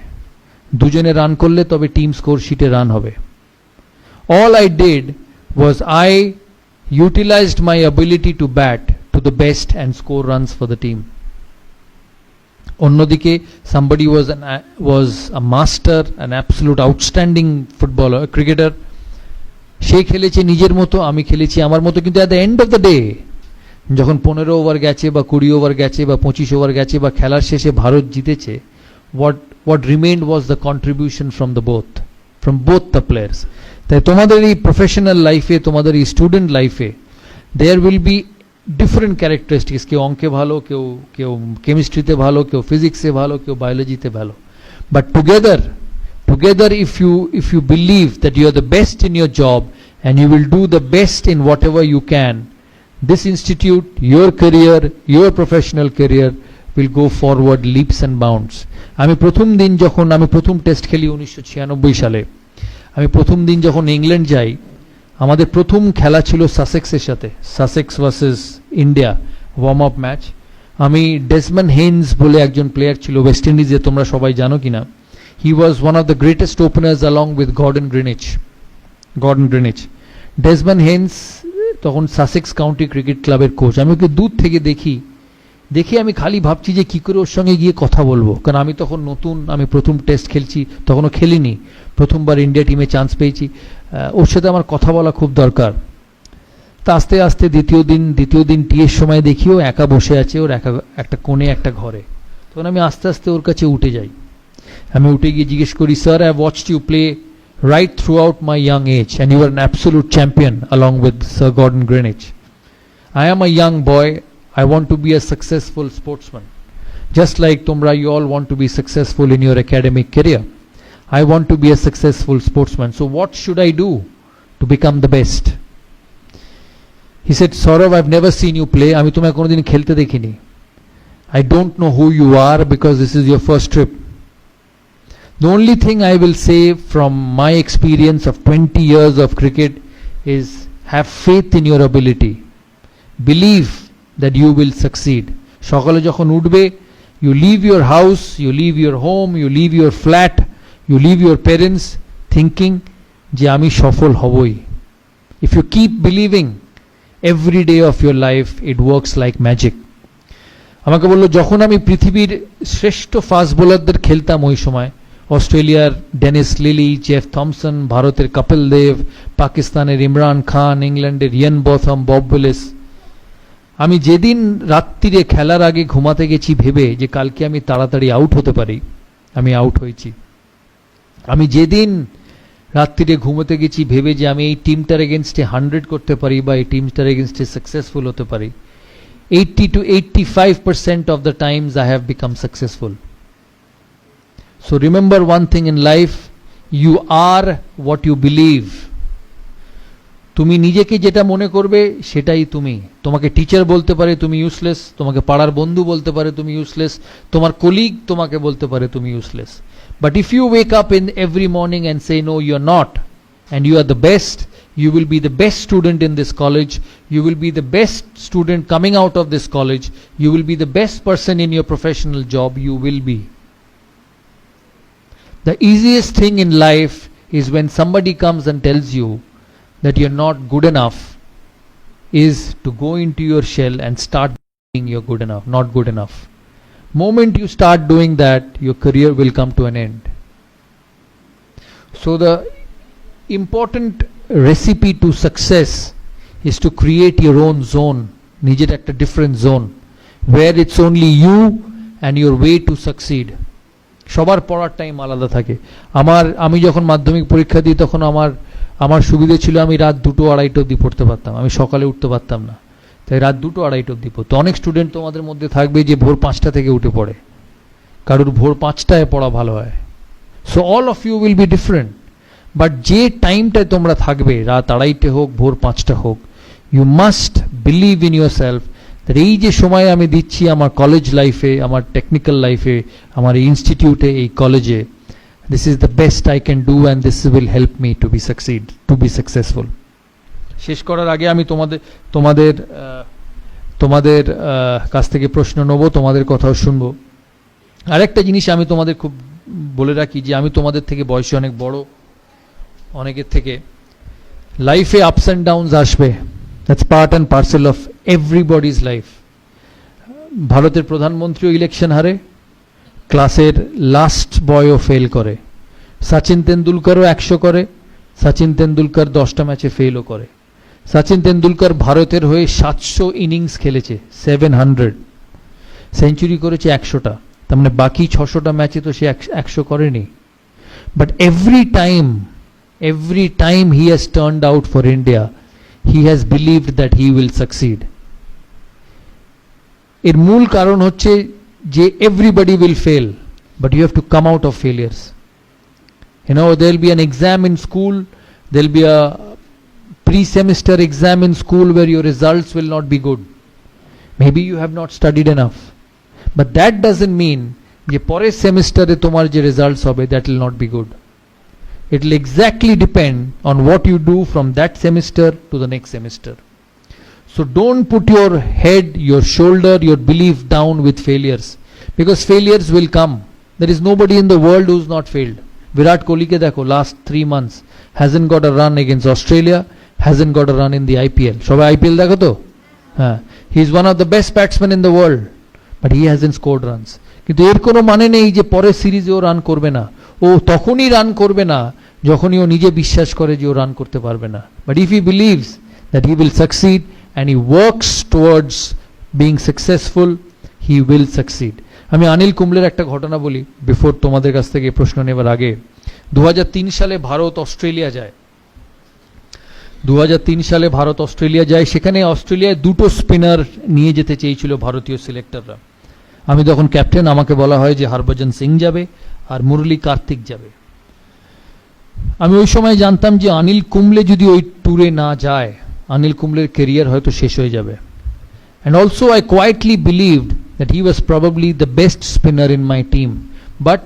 Speaker 1: দুজনে রান করলে তবে টিম স্কোর শিটে রান হবে। All I did was I utilized my ability to bat to the best and score runs for the team. অন্যদিকে somebody was a master, an absolute outstanding footballer, cricketer. সে খেলেছে নিজের মতো, আমি খেলেছি আমার মতো, কিন্তু at the end of the day যখন 15 ওভার গেছে বা 20 ওভার গেছে বা 25 ওভার গেছে বা খেলার শেষে ভারত জিতেছে, what remained was the contribution from both the players. তাই তোমাদের এই প্রফেশনাল লাইফে, তোমাদের এই স্টুডেন্ট লাইফে there will be different characteristics. কেউ অঙ্কে ভালো, কেউ কেমিস্ট্রিতে ভালো, কেউ ফিজিক্সে ভালো, কেউ বায়োলজিতে ভালো, but together if you believe that you are the best in your job and you will do the best in whatever you can, this institute, your career, your professional career will go forward leaps and bounds. আমি প্রথম টেস্ট খেলি 1996 সালে, আমি প্রথম দিন যখন ইংল্যান্ড যাই, আমাদের প্রথম খেলা ছিল সাসেক্সের সাথে, Sussex versus India, warm up match. আমি ডেসমন্ড হেইন্স বলে একজন প্লেয়ার ছিল ওয়েস্ট ইন্ডিজে, তোমরা সবাই জানো কিনা, he was one of the greatest openers along with Gordon Greenidge. Desmond Haynes তখন সাসেক্স কাউন্টি ক্রিকেট ক্লাবের কোচ। আমি ওকে দূর থেকে দেখি আমি খালি ভাবছি যে কি করে ওর সঙ্গে গিয়ে কথা বলবো, কারণ আমি তখন নতুন, আমি প্রথম টেস্ট খেলছি, তখনও খেলিনি, প্রথমবার ইন্ডিয়া টিমে চান্স পেয়েছি, ওর সাথে আমার কথা বলা খুব দরকার। তা আস্তে আস্তে দ্বিতীয় দিন টিয়ের সময় দেখি ও একা বসে আছে, ওর একটা কোণে একটা ঘরে। তখন আমি আস্তে আস্তে ওর কাছে উঠে যাই, আমি উঠে গিয়ে জিজ্ঞেস করি, sir, I have watched you play right throughout my young age and you were an absolute champion along with Sir Gordon Greenwich. I am a young boy, I want to be a successful sportsman, just like tumra you all want to be successful in your academic career. I want to be a successful sportsman, so what should I do to become the best? He said, Saurav, I've never seen you play, ami tumhe kono din khelte dekhini, I don't know who you are because this is your first trip. The only thing I will say from my experience of 20 years of cricket is have faith in your ability. Believe that you will succeed. সকালে যখন উঠবে, you leave your house, you leave your home, you leave your flat, you leave your parents thinking যে আমি সফল হবই. If you keep believing, every day of your life it works like magic. আমাকে বললো যখন আমি পৃথিবীর শ্রেষ্ঠ ফাস্ট বোলারদের খেলতাম ওই সময়, অস্ট্রেলিয়ার ডেনিস লিলি, জেফ থমসন, ভারতের কপিল দেব, পাকিস্তানের ইমরান খান, ইংল্যান্ডের ইয়ান বথম, বব উইলিস, আমি যেদিন রাত্রিরে খেলার আগে ঘুমাতে গেছি ভেবে যে কালকে আমি তাড়াতাড়ি আউট হতে পারি, আমি আউট হয়েছি। আমি যেদিন রাত্রিরে ঘুমোতে গেছি ভেবে যে আমি এই টিমটার এগেনস্টে 100 করতে পারি বা এই টিমটার এগেনস্টে সাকসেসফুল হতে পারি, 80 to 85% of the times I have become successful. So remember one thing in life, you are what you believe. তুমি নিজেকে যেটা মনে করবে সেটাই তুমি। তোমাকে টিচার বলতে পারে তুমি ইউজলেস, তোমাকে পাড়ার বন্ধু বলতে পারে তুমি ইউজলেস, তোমার কলিগ তোমাকে বলতে পারে তুমি useless. But if you wake up in every morning and say no, you are not, and you are the best, you will be the best student in this college, you will be the best student coming out of this college, you will be the best person in your professional job, you will be. The easiest thing in life is when somebody comes and tells you that you're not good enough, is to go into your shell and start being you're good enough, not good enough. Moment you start doing that, your career will come to an end. So the important recipe to success is to create your own zone, নিজের একটা different zone where it's only you and your way to succeed. সবার পড়ার টাইম আলাদা থাকে। আমি যখন মাধ্যমিক পরীক্ষা দিই তখন আমার সুবিধে ছিল আমি রাত 2-2:30 অবধি পড়তে পারতাম, আমি সকালে উঠতে পারতাম না, তাই রাত 2-2:30 অবধি পড়তো। অনেক স্টুডেন্ট তোমাদের মধ্যে থাকবে যে ভোর 5টা থেকে উঠে পড়ে, কারোর ভোর 5টায় পড়া ভালো হয়। So all of you will be different, but যে টাইমটায় তোমরা থাকবে, রাত 2:30 হোক ভোর 5টা হোক, you must believe in yourself that এই যে সময় আমি দিচ্ছি আমার কলেজ লাইফে, আমার টেকনিক্যাল লাইফে, আমার এই ইনস্টিটিউটে, এই কলেজে, this is the best I can do and this will help me to be successful. শেষ করার আগে আমি তোমাদের কাছ থেকে প্রশ্ন নেব, তোমাদের কথাও শুনবো। আরেকটা জিনিস আমি তোমাদের খুব বলে রাখি যে আমি তোমাদের থেকে বয়সে অনেক বড়, অনেকের থেকে। লাইফে আপস অ্যান্ড ডাউনস আসবে, that's part and parcel of everybody's life. ভারতের প্রধানমন্ত্রীও ইলেকশন হারে, ক্লাসের লাস্ট বয়ও ফেল করে, সচিন তেন্ডুলকারও 100 করে, সচিন তেন্ডুলকার 10টা ম্যাচে ফেলও করে। সচিন তেন্ডুলকার ভারতের হয়ে 700 ইনিংস খেলেছে, 700 সেঞ্চুরি করেছে 100টা, তার মানে বাকি 600টা ম্যাচে তো সে 100 করেনি। But every time he has turned out for India, he has believed that he will succeed. এর মূল কারণ হচ্ছে যে everybody will fail, but you have to come out of failures. You know, there will be an exam in school, there will be a pre-semester exam in school where your results will not be good. Maybe you have not studied enough, but that doesn't mean যে পরের সেমিস্টারে তোমার যে রেজাল্টস হবে that will not be good. It will exactly depend on what you do from that semester to the next semester. So don't put your head, your shoulder, your belief down with failures, because failures will come. There is nobody in the world who's not failed. Virat Kohli ke dekho, last 3 months hasn't got a run against Australia, hasn't got a run in the IPL. Shobai IPL dekho to? He is one of the best batsmen in the world, but he hasn't scored runs. কিন্তু এর কোনো মানে নেই যে পরের সিরিজে ও রান করবে না। ও তখনই রান করবে না যখনই ও নিজে বিশ্বাস করে যে ও রান করতে পারবে না। But if he believes that he will succeed and he works towards being successful, he will succeed. আমি অনিল কুম্বলের একটা ঘটনা বলি বিফোর তোমাদের কাছ থেকে প্রশ্ন নেবার আগে। 2003 সালে ভারত অস্ট্রেলিয়া যায়। 2003 সালে ভারত অস্ট্রেলিয়া যায়, সেখানে অস্ট্রেলিয়ায় 2টো স্পিনার নিয়ে যেতে চেয়েছিল ভারতীয় সিলেক্টররা। আমি তখন ক্যাপ্টেন, আমাকে বলা হয় যে হরভজন সিং যাবে আর মুরলী কার্তিক যাবে। আমি ওই সময় জানতাম যে অনিল কুম্বলে যদি ওই ট্যুরে না যায়, অনিল কুম্বলের ক্যারিয়ার হয়তো শেষ হয়ে যাবে। And also I quietly believed that he was probably the best spinner in my team, but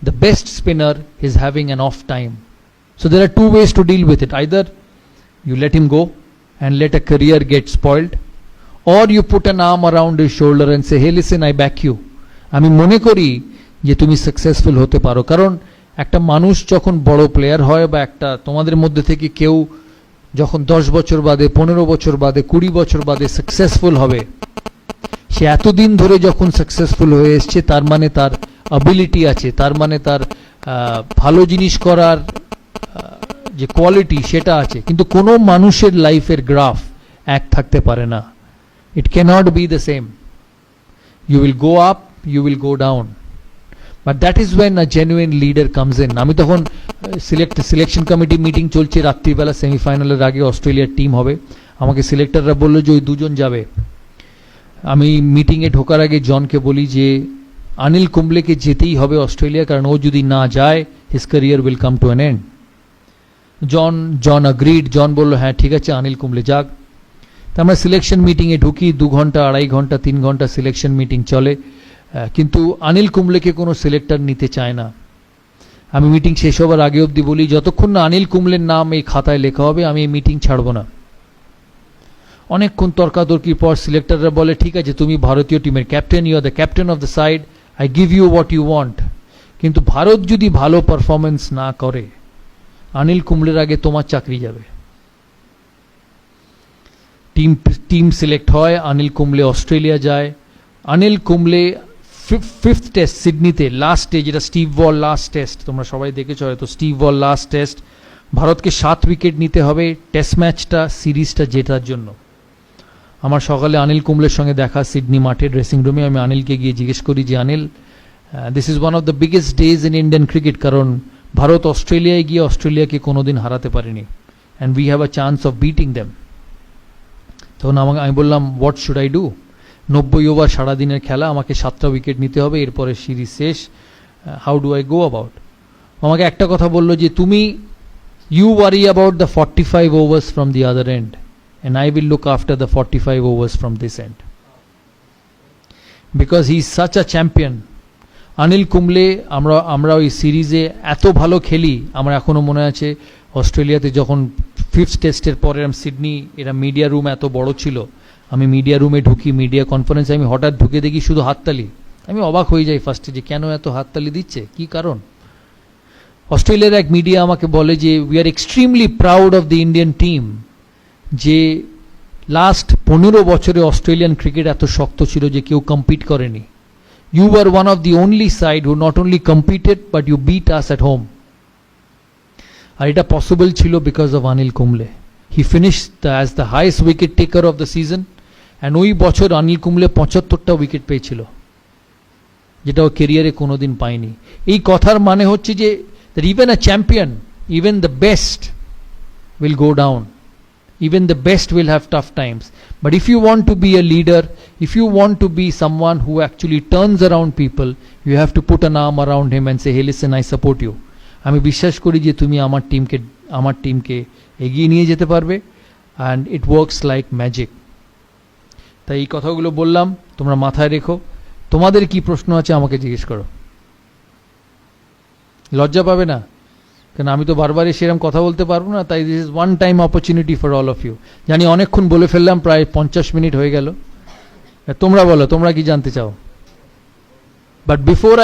Speaker 1: the best spinner is having an off time. So there are two ways to deal with it. Either you let him go and let a career get spoiled, or you put an arm around his shoulder and say, hey listen, I back you. আমি মনে করি যে তুমি সাকসেসফুল হতে পারো। কারণ একটা মানুষ যখন বড় প্লেয়ার হয়, বা একটা তোমাদের মধ্যে থেকে কেউ যখন 10 বছর বাদে, 15 বছর বাদে, 20 বছর বাদে সাকসেসফুল হবে, সে এতদিন ধরে যখন সাকসেসফুল হয়ে এসছে, তার মানে তার অ্যাবিলিটি আছে, তার মানে তার ভালো জিনিস করার যে কোয়ালিটি সেটা আছে। কিন্তু কোনো মানুষের লাইফের গ্রাফ এক থাকতে পারে না। It cannot be the same. You will go up, you will go down, but that is when a genuine leader comes in. আমি তখন সিলেকশন কমিটি মিটিং চলছে, রাত্রিবেলা সেমিফাইনালের আগে অস্ট্রেলিয়ার টিম হবে। আমাকে সিলেক্টররা বললো যে ওই দুজন যাবে। আমি মিটিংয়ে ঢোকার আগে জনকে বলি যে অনিল কুম্বলেকে যেতেই হবে অস্ট্রেলিয়া, কারণ ও যদি না যায় his career will come to an end. John agreed. John বললো হ্যাঁ ঠিক আছে, অনিল কুম্বলে যাক। তা আমরা সিলেকশন মিটিংয়ে ঢুকি, 2 ঘন্টা, 2.5 ঘন্টা, 3 ঘন্টা সিলেকশন মিটিং চলে, কিন্তু অনিল কুম্বলেকে কোনো সিলেক্টর নিতে চায় না। আমি মিটিং শেষ হবার আগে অবধি বলি, যতক্ষণ না অনিল কুম্বলের নাম এই খাতায় লেখা হবে আমি এই মিটিং ছাড়বো না। অনেকক্ষণ তর্কাতর্কির পর সিলেক্টররা বলে ঠিক আছে, তুমি ভারতীয় টিমের captain, you are the captain of the side, I give you what you want. কিন্তু ভারত যদি ভালো পারফরমেন্স না করে, অনিল কুম্বলের আগে তোমার চাকরি যাবে। টিম সিলেক্ট হয়, অনিল কুম্বলে অস্ট্রেলিয়া যায়। অনিল কুম্বলে ফিফথ টেস্ট সিডনিতে, লাস্ট ডে, যেটা স্টিভ ওয়াল লাস্ট টেস্ট, তোমরা সবাই দেখেছো হয়তো, স্টিভ ওয়াল লাস্ট টেস্ট, ভারতকে 7 উইকেট নিতে হবে টেস্ট ম্যাচটা, সিরিজটা জেতার জন্য। আমার সকালে অনিল কুম্বলের সঙ্গে দেখা সিডনি মাঠের ড্রেসিং রুমে। আমি অনিলকে গিয়ে জিজ্ঞেস করি যে Anil, this is one of the biggest days in Indian cricket, কারণ ভারত অস্ট্রেলিয়ায় গিয়ে অস্ট্রেলিয়াকে কোনোদিন হারাতে পারেনি, and we have a chance of beating them. তখন আমি বললাম what should I do? 90 over সারাদিনের খেলা, আমাকে 7টা উইকেট নিতে হবে, এরপরে সিরিজ শেষ, how do I go about? আমাকে একটা কথা বললো যে তুমি you worry about the 45 overs from the other end, and I will look after the 45 overs from this end, because he is such a champion. Anil Kumble, আমরা ওই সিরিজে এত ভালো খেলি, আমার এখনো মনে আছে অস্ট্রেলিয়াতে যখন 5th টেস্টের পরে সিডনি, এরা মিডিয়া রুম এত বড় ছিল, আমি মিডিয়া রুমে ঢুকি, মিডিয়া কনফারেন্সে আমি হঠাৎ ঢুকে দেখি শুধু হাততালি। আমি অবাক হয়ে যাই ফার্স্টে যে কেন এত হাততালি দিচ্ছে, কি কারণ? অস্ট্রেলিয়ার এক মিডিয়া আমাকে বলে যে we are extremely proud of the Indian team, যে লাস্ট 15 বছরে অস্ট্রেলিয়ান ক্রিকেট এত শক্ত ছিল যে কেউ কম্পিট করেনি। You are one of the only side who not only competed but you beat us at home. আর এটা পসিবল ছিল because of Anil Kumble. He finished as the highest wicket taker of the season, and ওই বছর অনিল কুম্বলে 75টা উইকেট পেয়েছিল, যেটা ও কেরিয়ারে কোনোদিন পায়নি। এই কথার মানে হচ্ছে যে even a champion, even the best will go down, even the best will have tough times, but if you want to be a leader, if you want to be someone who actually turns around people, you have to put an arm around him and say, hey listen, I support you. আমি বিশ্বাস করি যে তুমি আমার টিমকে এগিয়ে নিয়ে যেতে পারবে, and it works like magic. তাই এই কথাগুলো বললাম, তোমরা মাথায় রেখো। তোমাদের কি প্রশ্ন আছে আমাকে জিজ্ঞেস করো, লজ্জা পাবে না, কারণ আমি তো বারবার সেরকম কথা বলতে পারবো না। তাই this is one time opportunity for all of you. জানি অনেকক্ষণ বলে ফেললাম, প্রায় 50 মিনিট হয়ে গেল। তোমরা বলো, তোমরা কি জানতে চাও? বাট বিফোর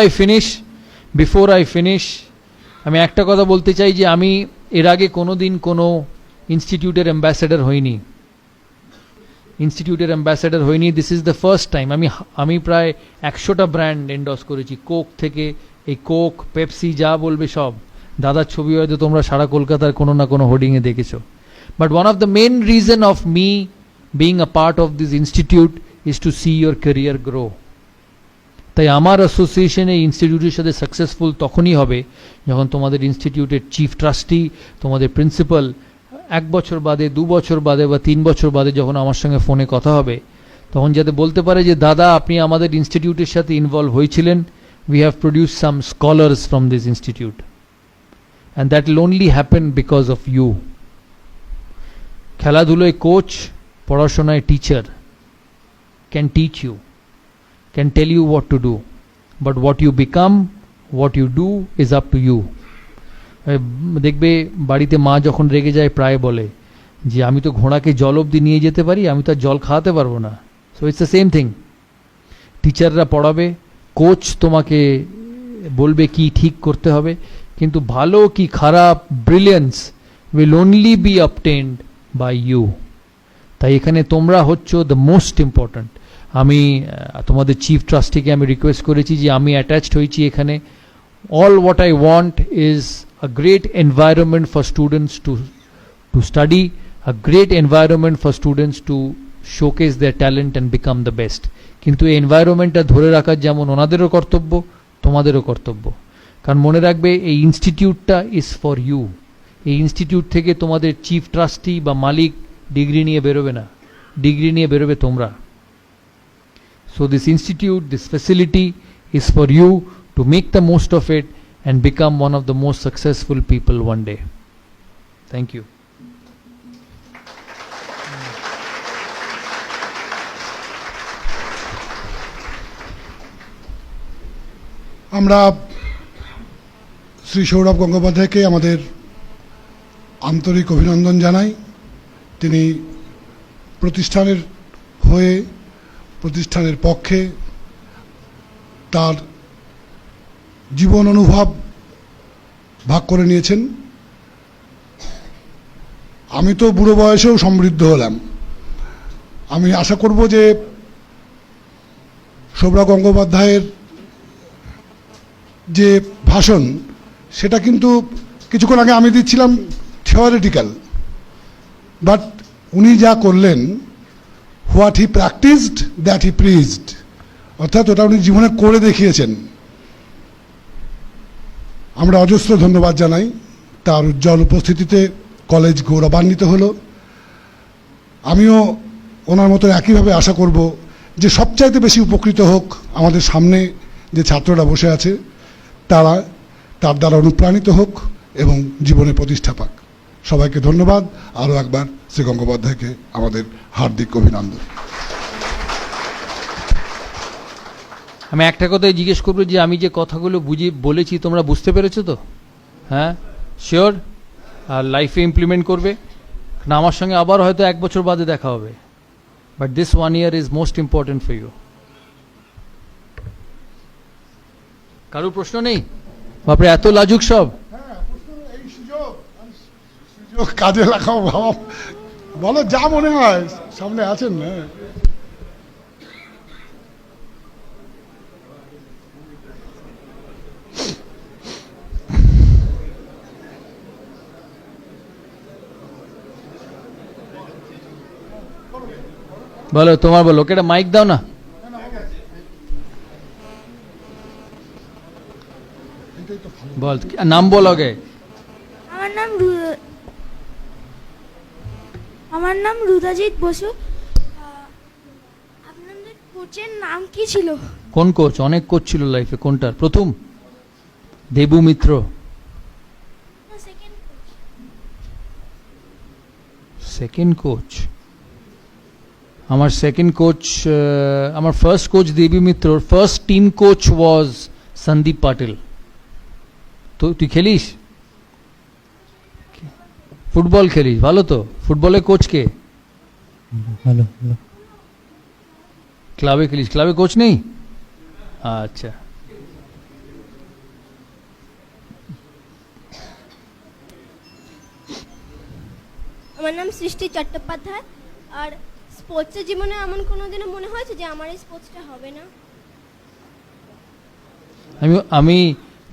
Speaker 1: আই ফিনিশ আমি একটা কথা বলতে চাই যে আমি এর আগে কোনোদিন কোনো ইনস্টিটিউটের অ্যাম্বাসেডর হইনি। This is the first time. আমি প্রায় 100টা ব্র্যান্ড এন্ডোর্স করেছি, কোক থেকে, এই কোক, পেপসি, যা বলবে সব। দাদার ছবি হয়তো তোমরা সারা কলকাতার কোনো না কোনো হোর্ডিংয়ে দেখেছো। But one of the main reason of me being a part of this institute is to see your career grow. তাই আমার অ্যাসোসিয়েশন এই ইনস্টিটিউটের সাথে সাকসেসফুল তখনই হবে যখন তোমাদের ইনস্টিটিউটের চিফ ট্রাস্টি, তোমাদের প্রিন্সিপাল 1 বছর বাদে, 2 বছর বাদে বা 3 বছর বাদে যখন আমার সঙ্গে ফোনে কথা হবে, তখন যাতে বলতে পারে যে দাদা আপনি আমাদের ইনস্টিটিউটের সাথে ইনভলভ হয়েছিলেন, we have produced some scholars from this institute, and that will only happen because of you. খেলাধুলোয় কোচ, পড়াশোনায় teacher can teach you, can tell you what to do, but what you become, what you do is up to you. দেখবে বাড়িতে মা যখন রেগে যায় প্রায় বলে যে আমি তো ঘোড়াকে জল অবধি নিয়ে যেতে পারি, আমি তো আর জল খাওয়াতে পারবো না। So it's the same thing. টিচাররা পড়াবে, কোচ তোমাকে বলবে কি ঠিক করতে হবে, কিন্তু ভালো কি খারাপ, brilliance will only be obtained by you. তাই এখানে তোমরা হচ্ছ দ্য মোস্ট ইম্পর্ট্যান্ট। আমি তোমাদের চিফ ট্রাস্টিকে আমি রিকোয়েস্ট করেছি যে আমি অ্যাটাচড হয়েছি এখানে। All what I want is a great environment for students to study, a great environment for students to showcase their talent and become the best. কিন্তু এই এনভায়রনমেন্টটা ধরে রাখার যেমন ওনাদেরও কর্তব্য, তোমাদেরও কর্তব্য। কারণ মনে রাখবে এই ইনস্টিটিউটটা ইজ ফর ইউ। এই ইনস্টিটিউট থেকে তোমাদের চিফ ট্রাস্টি বা মালিক ডিগ্রি নিয়ে বেরোবে না, ডিগ্রি নিয়ে বেরোবে তোমরা। So this institute, this facility is for you to make the most of it and become one of the most successful people one day. Thank you.
Speaker 2: আমরা শ্রী সৌরভ গঙ্গোপাধ্যায়কে আমাদের আন্তরিক অভিনন্দন জানাই। তিনি প্রতিষ্ঠানের হয়ে, প্রতিষ্ঠানের পক্ষে তার জীবন অনুভব ভাগ করে নিয়েছেন। আমি তো বুড়ো বয়সেও সমৃদ্ধ হলাম। আমি আশা করব যে সৌরভ গঙ্গোপাধ্যায়ের যে ভাষণ, সেটা কিন্তু কিছুক্ষণ আগে আমি দিচ্ছিলাম থিওরিটিক্যাল, বাট উনি যা করলেন, what he practised that he preached, অর্থাৎ ওটা উনি জীবনে করে দেখিয়েছেন। আমরা অজস্র ধন্যবাদ জানাই। তার উজ্জ্বল উপস্থিতিতে কলেজ গৌরবান্বিত হলো। আমিও ওনার মতো একইভাবে আশা করব যে সবচাইতে বেশি উপকৃত হোক আমাদের সামনে যে ছাত্ররা বসে আছে, তারা তার দ্বারা অনুপ্রাণিত হোক এবং জীবনে প্রতিষ্ঠা পাক। সবাইকে ধন্যবাদ। আরও একবার শ্রী গঙ্গোপাধ্যায়কে আমাদের হার্দিক অভিনন্দন।
Speaker 1: আমি একটা কথাই জিজ্ঞেস করবো যে আমি যে কথাগুলো বলেছি তোমরা বুঝতে পেরেছো তো? হ্যাঁ, শিওর? আর লাইফে ইমপ্লিমেন্ট করবে? না, আমার সঙ্গে আবার হয়তো 1 বছর বাদে দেখা হবে, but this 1 year is most important for you. কারোর প্রশ্ন নেই? বাপরে, এত লাজুক সব!
Speaker 2: কাজে লাগাও বাবা, বলো যা মনে হয়। সামনে আছেন না?
Speaker 1: বলো, তোমার বলো, ওকে একটা মাইক দাও না। বল, নাম বল আগে।
Speaker 3: আমার নাম রুদাজিৎ বসু। আপনাদের কোচের নাম কি ছিল?
Speaker 1: কোন কোচ? অনেক কোচ ছিল লাইফে। কোনটার প্রথম? দেবু মিত্র। Second coach? আমার সেকেন্ড কোচ, আমার first coach Debi Mitra. First team coach was Sandeep Patil. তো তুই খেলিস? ফুটবল খেলিস? ভালো তো। ফুটবলের কোচ কে?
Speaker 4: ভালো।
Speaker 1: ক্লাবে খেলিস? ক্লাবে কোচ নেই? আচ্ছা।
Speaker 3: আমার নাম সৃষ্টি চট্টোপাধ্যায়। আর স্পোর্টসের জীবনে এমন কোনোদিনও মনে হয়েছে যে আমার এই স্পোর্টসটা হবে না?
Speaker 1: আমি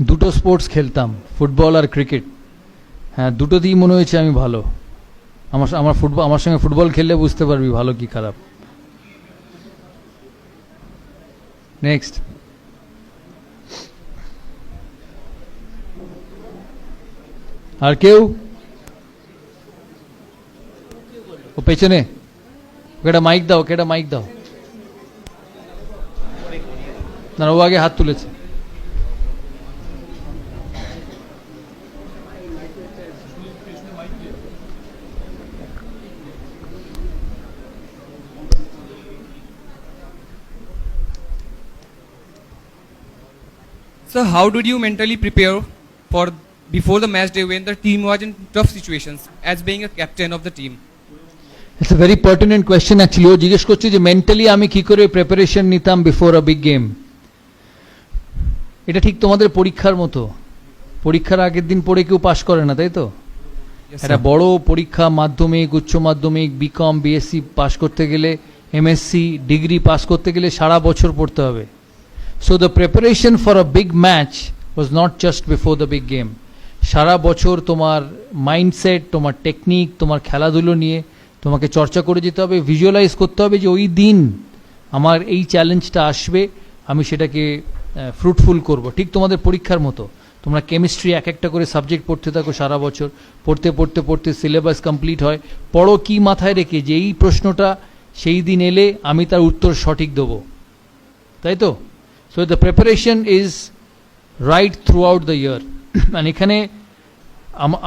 Speaker 1: দুটো স্পোর্টস খেলতাম, ফুটবল আর ক্রিকেট। হ্যাঁ, দুটোতেই মনে হয়েছে আমি ভালো। আমার সঙ্গে ফুটবল খেললে বুঝতে পারবি ভালো কি খারাপ। নেক্সট। আর কেউ? ও পেছনে, ওকে একটা মাইক দাও, ওকে একটা মাইক দাও। না, ও আগে হাত তুলেছে।
Speaker 5: So how did you mentally prepare for before the match day when the team was in tough situations as being a captain of the team?
Speaker 1: It's a very pertinent question actually. ও জিজ্ঞেস করছে যে মেন্টালি আমি কি করে প্রিপারেশন নিতাম বিফোর আ বিগ গেম। এটা ঠিক তোমাদের পরীক্ষার মতো, পরীক্ষার আগের দিন পড়ে কেউ পাশ করে না, তাই তো?
Speaker 5: Yes,
Speaker 1: একটা
Speaker 5: sir.
Speaker 1: বড় পরীক্ষা, মাধ্যমিক, উচ্চ মাধ্যমিক, বিকম, বিএসসি পাস করতে গেলে, এমএসসি ডিগ্রি পাস করতে গেলে সারা বছর পড়তে হবে। So the preparation for a big match was not just before the big game. সারা বছর তোমার মাইন্ডসেট, তোমার টেকনিক, তোমার খেলাধুলো নিয়ে তোমাকে চর্চা করে যেতে হবে, ভিজুয়ালাইজ করতে হবে যে ওই দিন আমার এই চ্যালেঞ্জটা আসবে, আমি সেটাকে ফ্রুটফুল করব। ঠিক তোমাদের পরীক্ষার মতো, তোমরা কেমিস্ট্রি এক একটা করে সাবজেক্ট পড়তে থাকো সারা বছর, পড়তে পড়তে পড়তে সিলেবাস কমপ্লিট হয়, পড়ো কি মাথায় রেখে যে এই প্রশ্নটা সেই দিন এলে আমি তার উত্তর সঠিক দেবো, তাই তো? So the preparation is right through out the year. মানে এখানে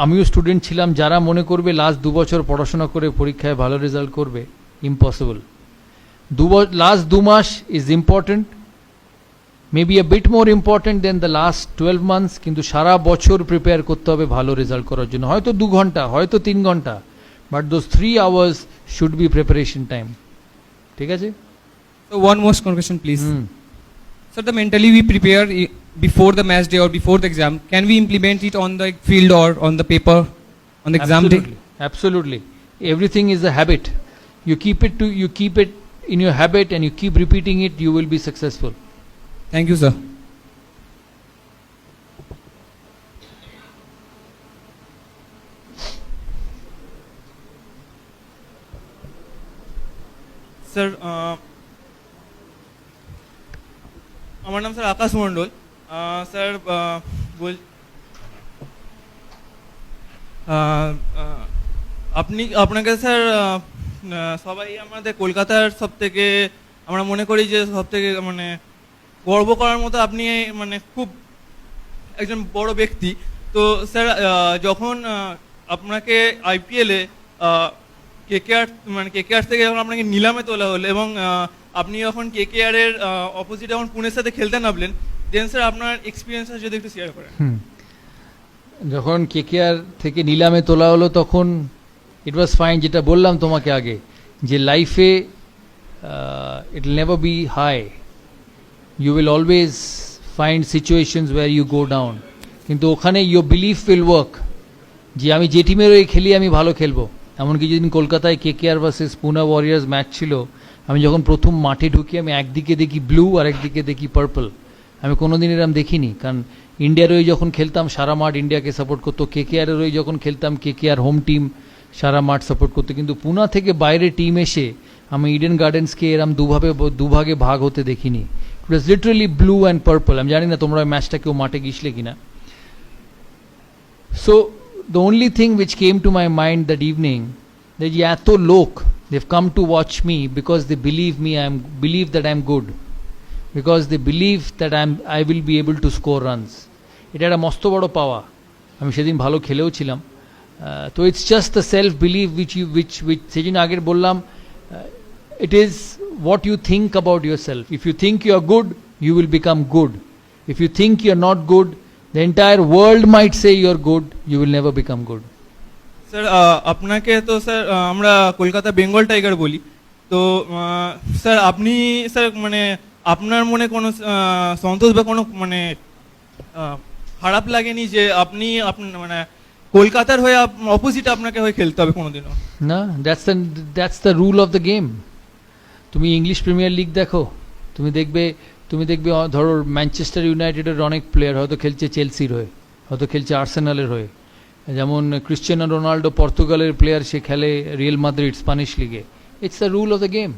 Speaker 1: আমিও স্টুডেন্ট ছিলাম, যারা মনে করবে লাস্ট 2 বছর পড়াশোনা করে পরীক্ষায় ভালো রেজাল্ট করবে, ইম্পসিবল। লাস্ট 2 মাস is important, maybe a bit more important than the last 12 months, কিন্তু সারা বছর প্রিপেয়ার করতে হবে ভালো রেজাল্ট করার জন্য। হয়তো 2 ঘন্টা, হয়তো 3 ঘন্টা, but those 3 hours should be preparation time। ঠিক আছে?
Speaker 5: So one more question, please.
Speaker 1: Hmm.
Speaker 5: So the mentally we prepare before the match day or before the exam. Can we implement it on the field or on the paper on the exam day?
Speaker 1: Absolutely. Everything is a habit. You keep it in your habit and you keep repeating it, you will be successful.
Speaker 5: Thank you, sir.
Speaker 6: Sir আমার নাম স্যার আকাশ মণ্ডল। স্যার বল আপনাকে স্যার সবাই আমাদের কলকাতার সব থেকে আমরা মনে করি যে সব থেকে মানে গর্ব করার মতো আপনি মানে খুব একজন বড় ব্যক্তি। তো স্যার যখন আপনাকে আইপিএলে কেকেআর মানে কেকেআর থেকে যখন আপনাকে নিলামে তোলা হলো এবং আপনি যখন কেকেআরের অপোজিটে যখন পুনের সাথে খেলতে নামলেন, দেন স্যার আপনার এক্সপিরিয়েন্সটা যদি একটু শেয়ার করেন।
Speaker 1: যখন কেকেআর থেকে নিলামে তোলা হলো তখন ইট ওয়াজ ফাইন, যেটা বললাম তোমাকে আগে, যে লাইফে it will never be high, you will always find situations where you go down, কিন্তু ওখানে your belief will work যে আমি যে টিমের হয়ে খেলি আমি ভালো খেলবো। এমনকি যেদিন কলকাতায় কেকেআর ভার্সেস পুনা ওয়ারিয়ার্স ম্যাচ ছিল, আমি যখন প্রথম মাঠে ঢুকি আমি একদিকে দেখি ব্লু আর একদিকে দেখি পার্পল। আমি কোনোদিন এরম দেখিনি, কারণ ইন্ডিয়ার হয়ে যখন খেলতাম সারা মাঠ ইন্ডিয়াকে সাপোর্ট করতো, কেকেআরের হয়ে যখন খেলতাম কেকেআর হোম টিম সারা মাঠ সাপোর্ট করতো। কিন্তু পুনা থেকে বাইরে টিম এসে আমি ইডেন গার্ডেন্সকে এরম দুভাগে ভাগ হতে দেখিনি। It was literally blue and purple. আমি জানি না তোমরা ম্যাচটা কেউ মাঠে গিয়েছিলে কিনা। So the only thing which came to my mind that evening, that এত লোক, they've come to watch me because they believe that I'm good, because they believe that I will be able to score runs. এটা একটা মস্ত বড় পাওয়া। আমি সেদিন ভালো খেলেও ছিলাম। তো it's just the self believe which সেদিন আগের বললাম, it is what you think about yourself. If you think you are good, you will become good. If you think you are not good, the entire world might say you are good, you will never become good.
Speaker 6: Sir আপনাকে তো স্যার আমরা কলকাতা বেঙ্গল টাইগার বলি, তো স্যার আপনি স্যার মানে আপনার মনে কোনো সন্তোষ বা কোনো মানে খারাপ লাগেনি যে আপনি মানে কলকাতার হয়ে অপোজিট আপনাকে হয়ে খেলতে হবে কোনোদিনও?
Speaker 1: না, that's the rule of the game. তুমি ইংলিশ প্রিমিয়ার লিগ দেখো, তুমি দেখবে ধরো ম্যানচেস্টার ইউনাইটেডের অনেক প্লেয়ার হয়তো খেলছে চেলসির হয়ে, হয়তো খেলছে আর্সেনালের হয়ে। যেমন ক্রিশ্চিয়ানো রোনাল্ডো পর্তুগালের প্লেয়ার, সে খেলে রিয়েল মাদ্রিদ স্প্যানিশ লিগে। It's the rule of the game,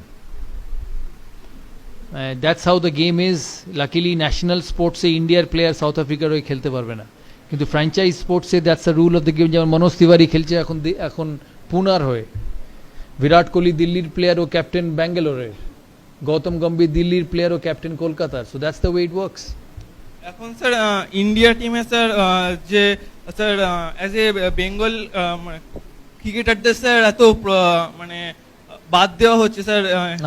Speaker 1: that's how the game is. Luckily national স্পোর্টসে ইন্ডিয়ার প্লেয়ার সাউথ আফ্রিকার হয়ে খেলতে পারবে না, কিন্তু ফ্র্যাঞ্চাইজ স্পোর্টসে that's the rule of the game. যেমন মনোজ তিওয়ারি খেলছে এখন পুনার হয়ে, বিরাট কোহলি দিল্লির প্লেয়ার ও ক্যাপ্টেন ব্যাঙ্গালোরের, গৌতম গম্ভীর দিল্লির প্লেয়ার ও ক্যাপ্টেন কলকাতার। So that's the way it works.
Speaker 6: এখন স্যার ইন্ডিয়া টিমে স্যার যে স্যার অ্যাজ এ বেঙ্গল ক্রিকেটারদের স্যার এত মানে বাদ দেওয়া হচ্ছে স্যার।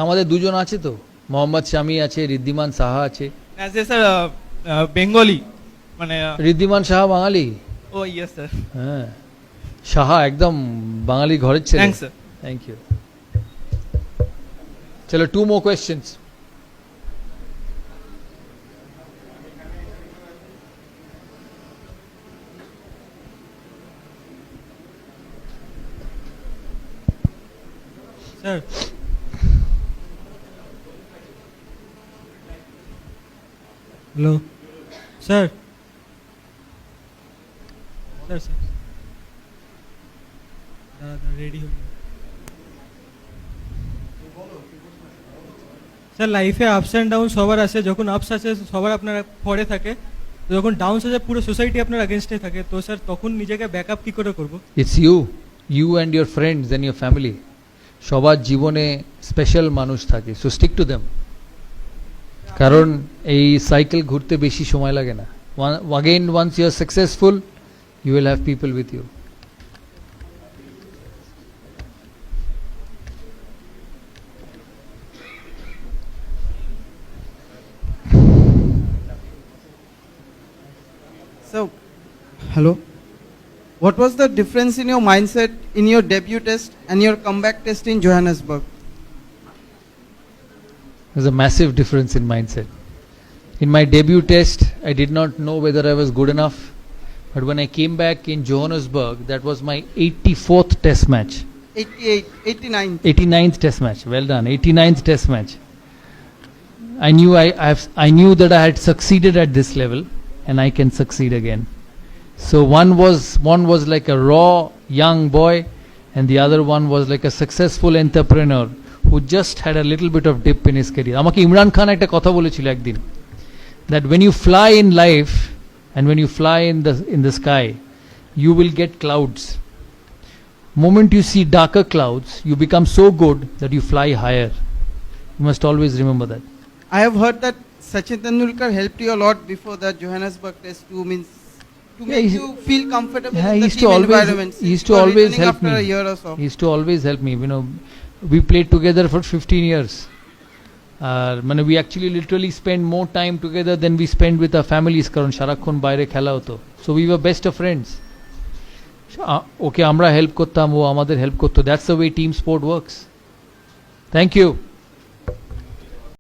Speaker 1: আমাদের দুজন আছে তো, মোহাম্মদ শামি আছে, ঋদ্ধিমান সাহা আছে।
Speaker 6: অ্যাজ এ স্যার বেঙ্গলি মানে
Speaker 1: ঋদ্ধিমান সাহা বাঙালি?
Speaker 6: ও ইয়েস স্যার।
Speaker 1: হ্যাঁ, সাহা একদম বাঙালি ঘরের ছেলে।
Speaker 6: Thanks sir.
Speaker 1: Thank you. চলো, 2 more questions.
Speaker 4: Sir hello sir sir sir দাদা রেডি হয়ে স্যার লাইফে আপস অ্যান্ড ডাউন সবার আসে, যখন আপস আসে সবার আপনার পরে থাকে, তো যখন ডাউনস আসে পুরো সোসাইটি আপনার আগেনস্টে থাকে, তো স্যার তখন নিজেকে ব্যাকআপ কি করে করবো?
Speaker 1: It's you and your friends and your family. সবার জীবনে স্পেশাল মানুষ থাকে, সো স্টিক টু দেম। কারণ এই সাইকেল ঘুরতে বেশি সময় লাগে না। Again, once you are successful, you will have people with you.
Speaker 7: So, hello. What was the difference in your mindset in your debut test and your comeback test in Johannesburg?
Speaker 1: There's a massive difference in mindset. In my debut test, I did not know whether I was good enough. But when I came back in Johannesburg, that was my 84th test match.
Speaker 7: 88, 89.
Speaker 1: 89th test match. Well done. 89th test match. I knew that I had succeeded at this level, and I can succeed again. So one was like a raw young boy, and the other one was like a successful entrepreneur who just had a little bit of dip in his career. আমাকে ইমরান খান একটা কথা বলেছিল একদিন, that when you fly in life and when you fly in the sky, you will get clouds. Moment you see darker clouds, you become so good that you fly higher. You must always remember that.
Speaker 7: I have heard that Sachin Tendulkar helped you a lot before the Johannesburg test to means to
Speaker 1: Yeah,
Speaker 7: make
Speaker 1: he's-
Speaker 7: you feel comfortable
Speaker 1: Yeah,
Speaker 7: in
Speaker 1: he
Speaker 7: the
Speaker 1: used to
Speaker 7: team
Speaker 1: always-
Speaker 7: environment.
Speaker 1: he
Speaker 7: since
Speaker 1: used to
Speaker 7: you are
Speaker 1: always
Speaker 7: returning
Speaker 1: help
Speaker 7: after
Speaker 1: me.
Speaker 7: a year or so.
Speaker 1: He used to always help me. You know, we played together for 15 years. We actually literally spend more time together than we spend with our families. কারণ সারাক্ষণ বাইরে খেলা হতো. So we were best of friends. ওকে আমরা হেল্প করতাম, ও আমাদের হেল্প করতো. That's the way team sport works. Thank you.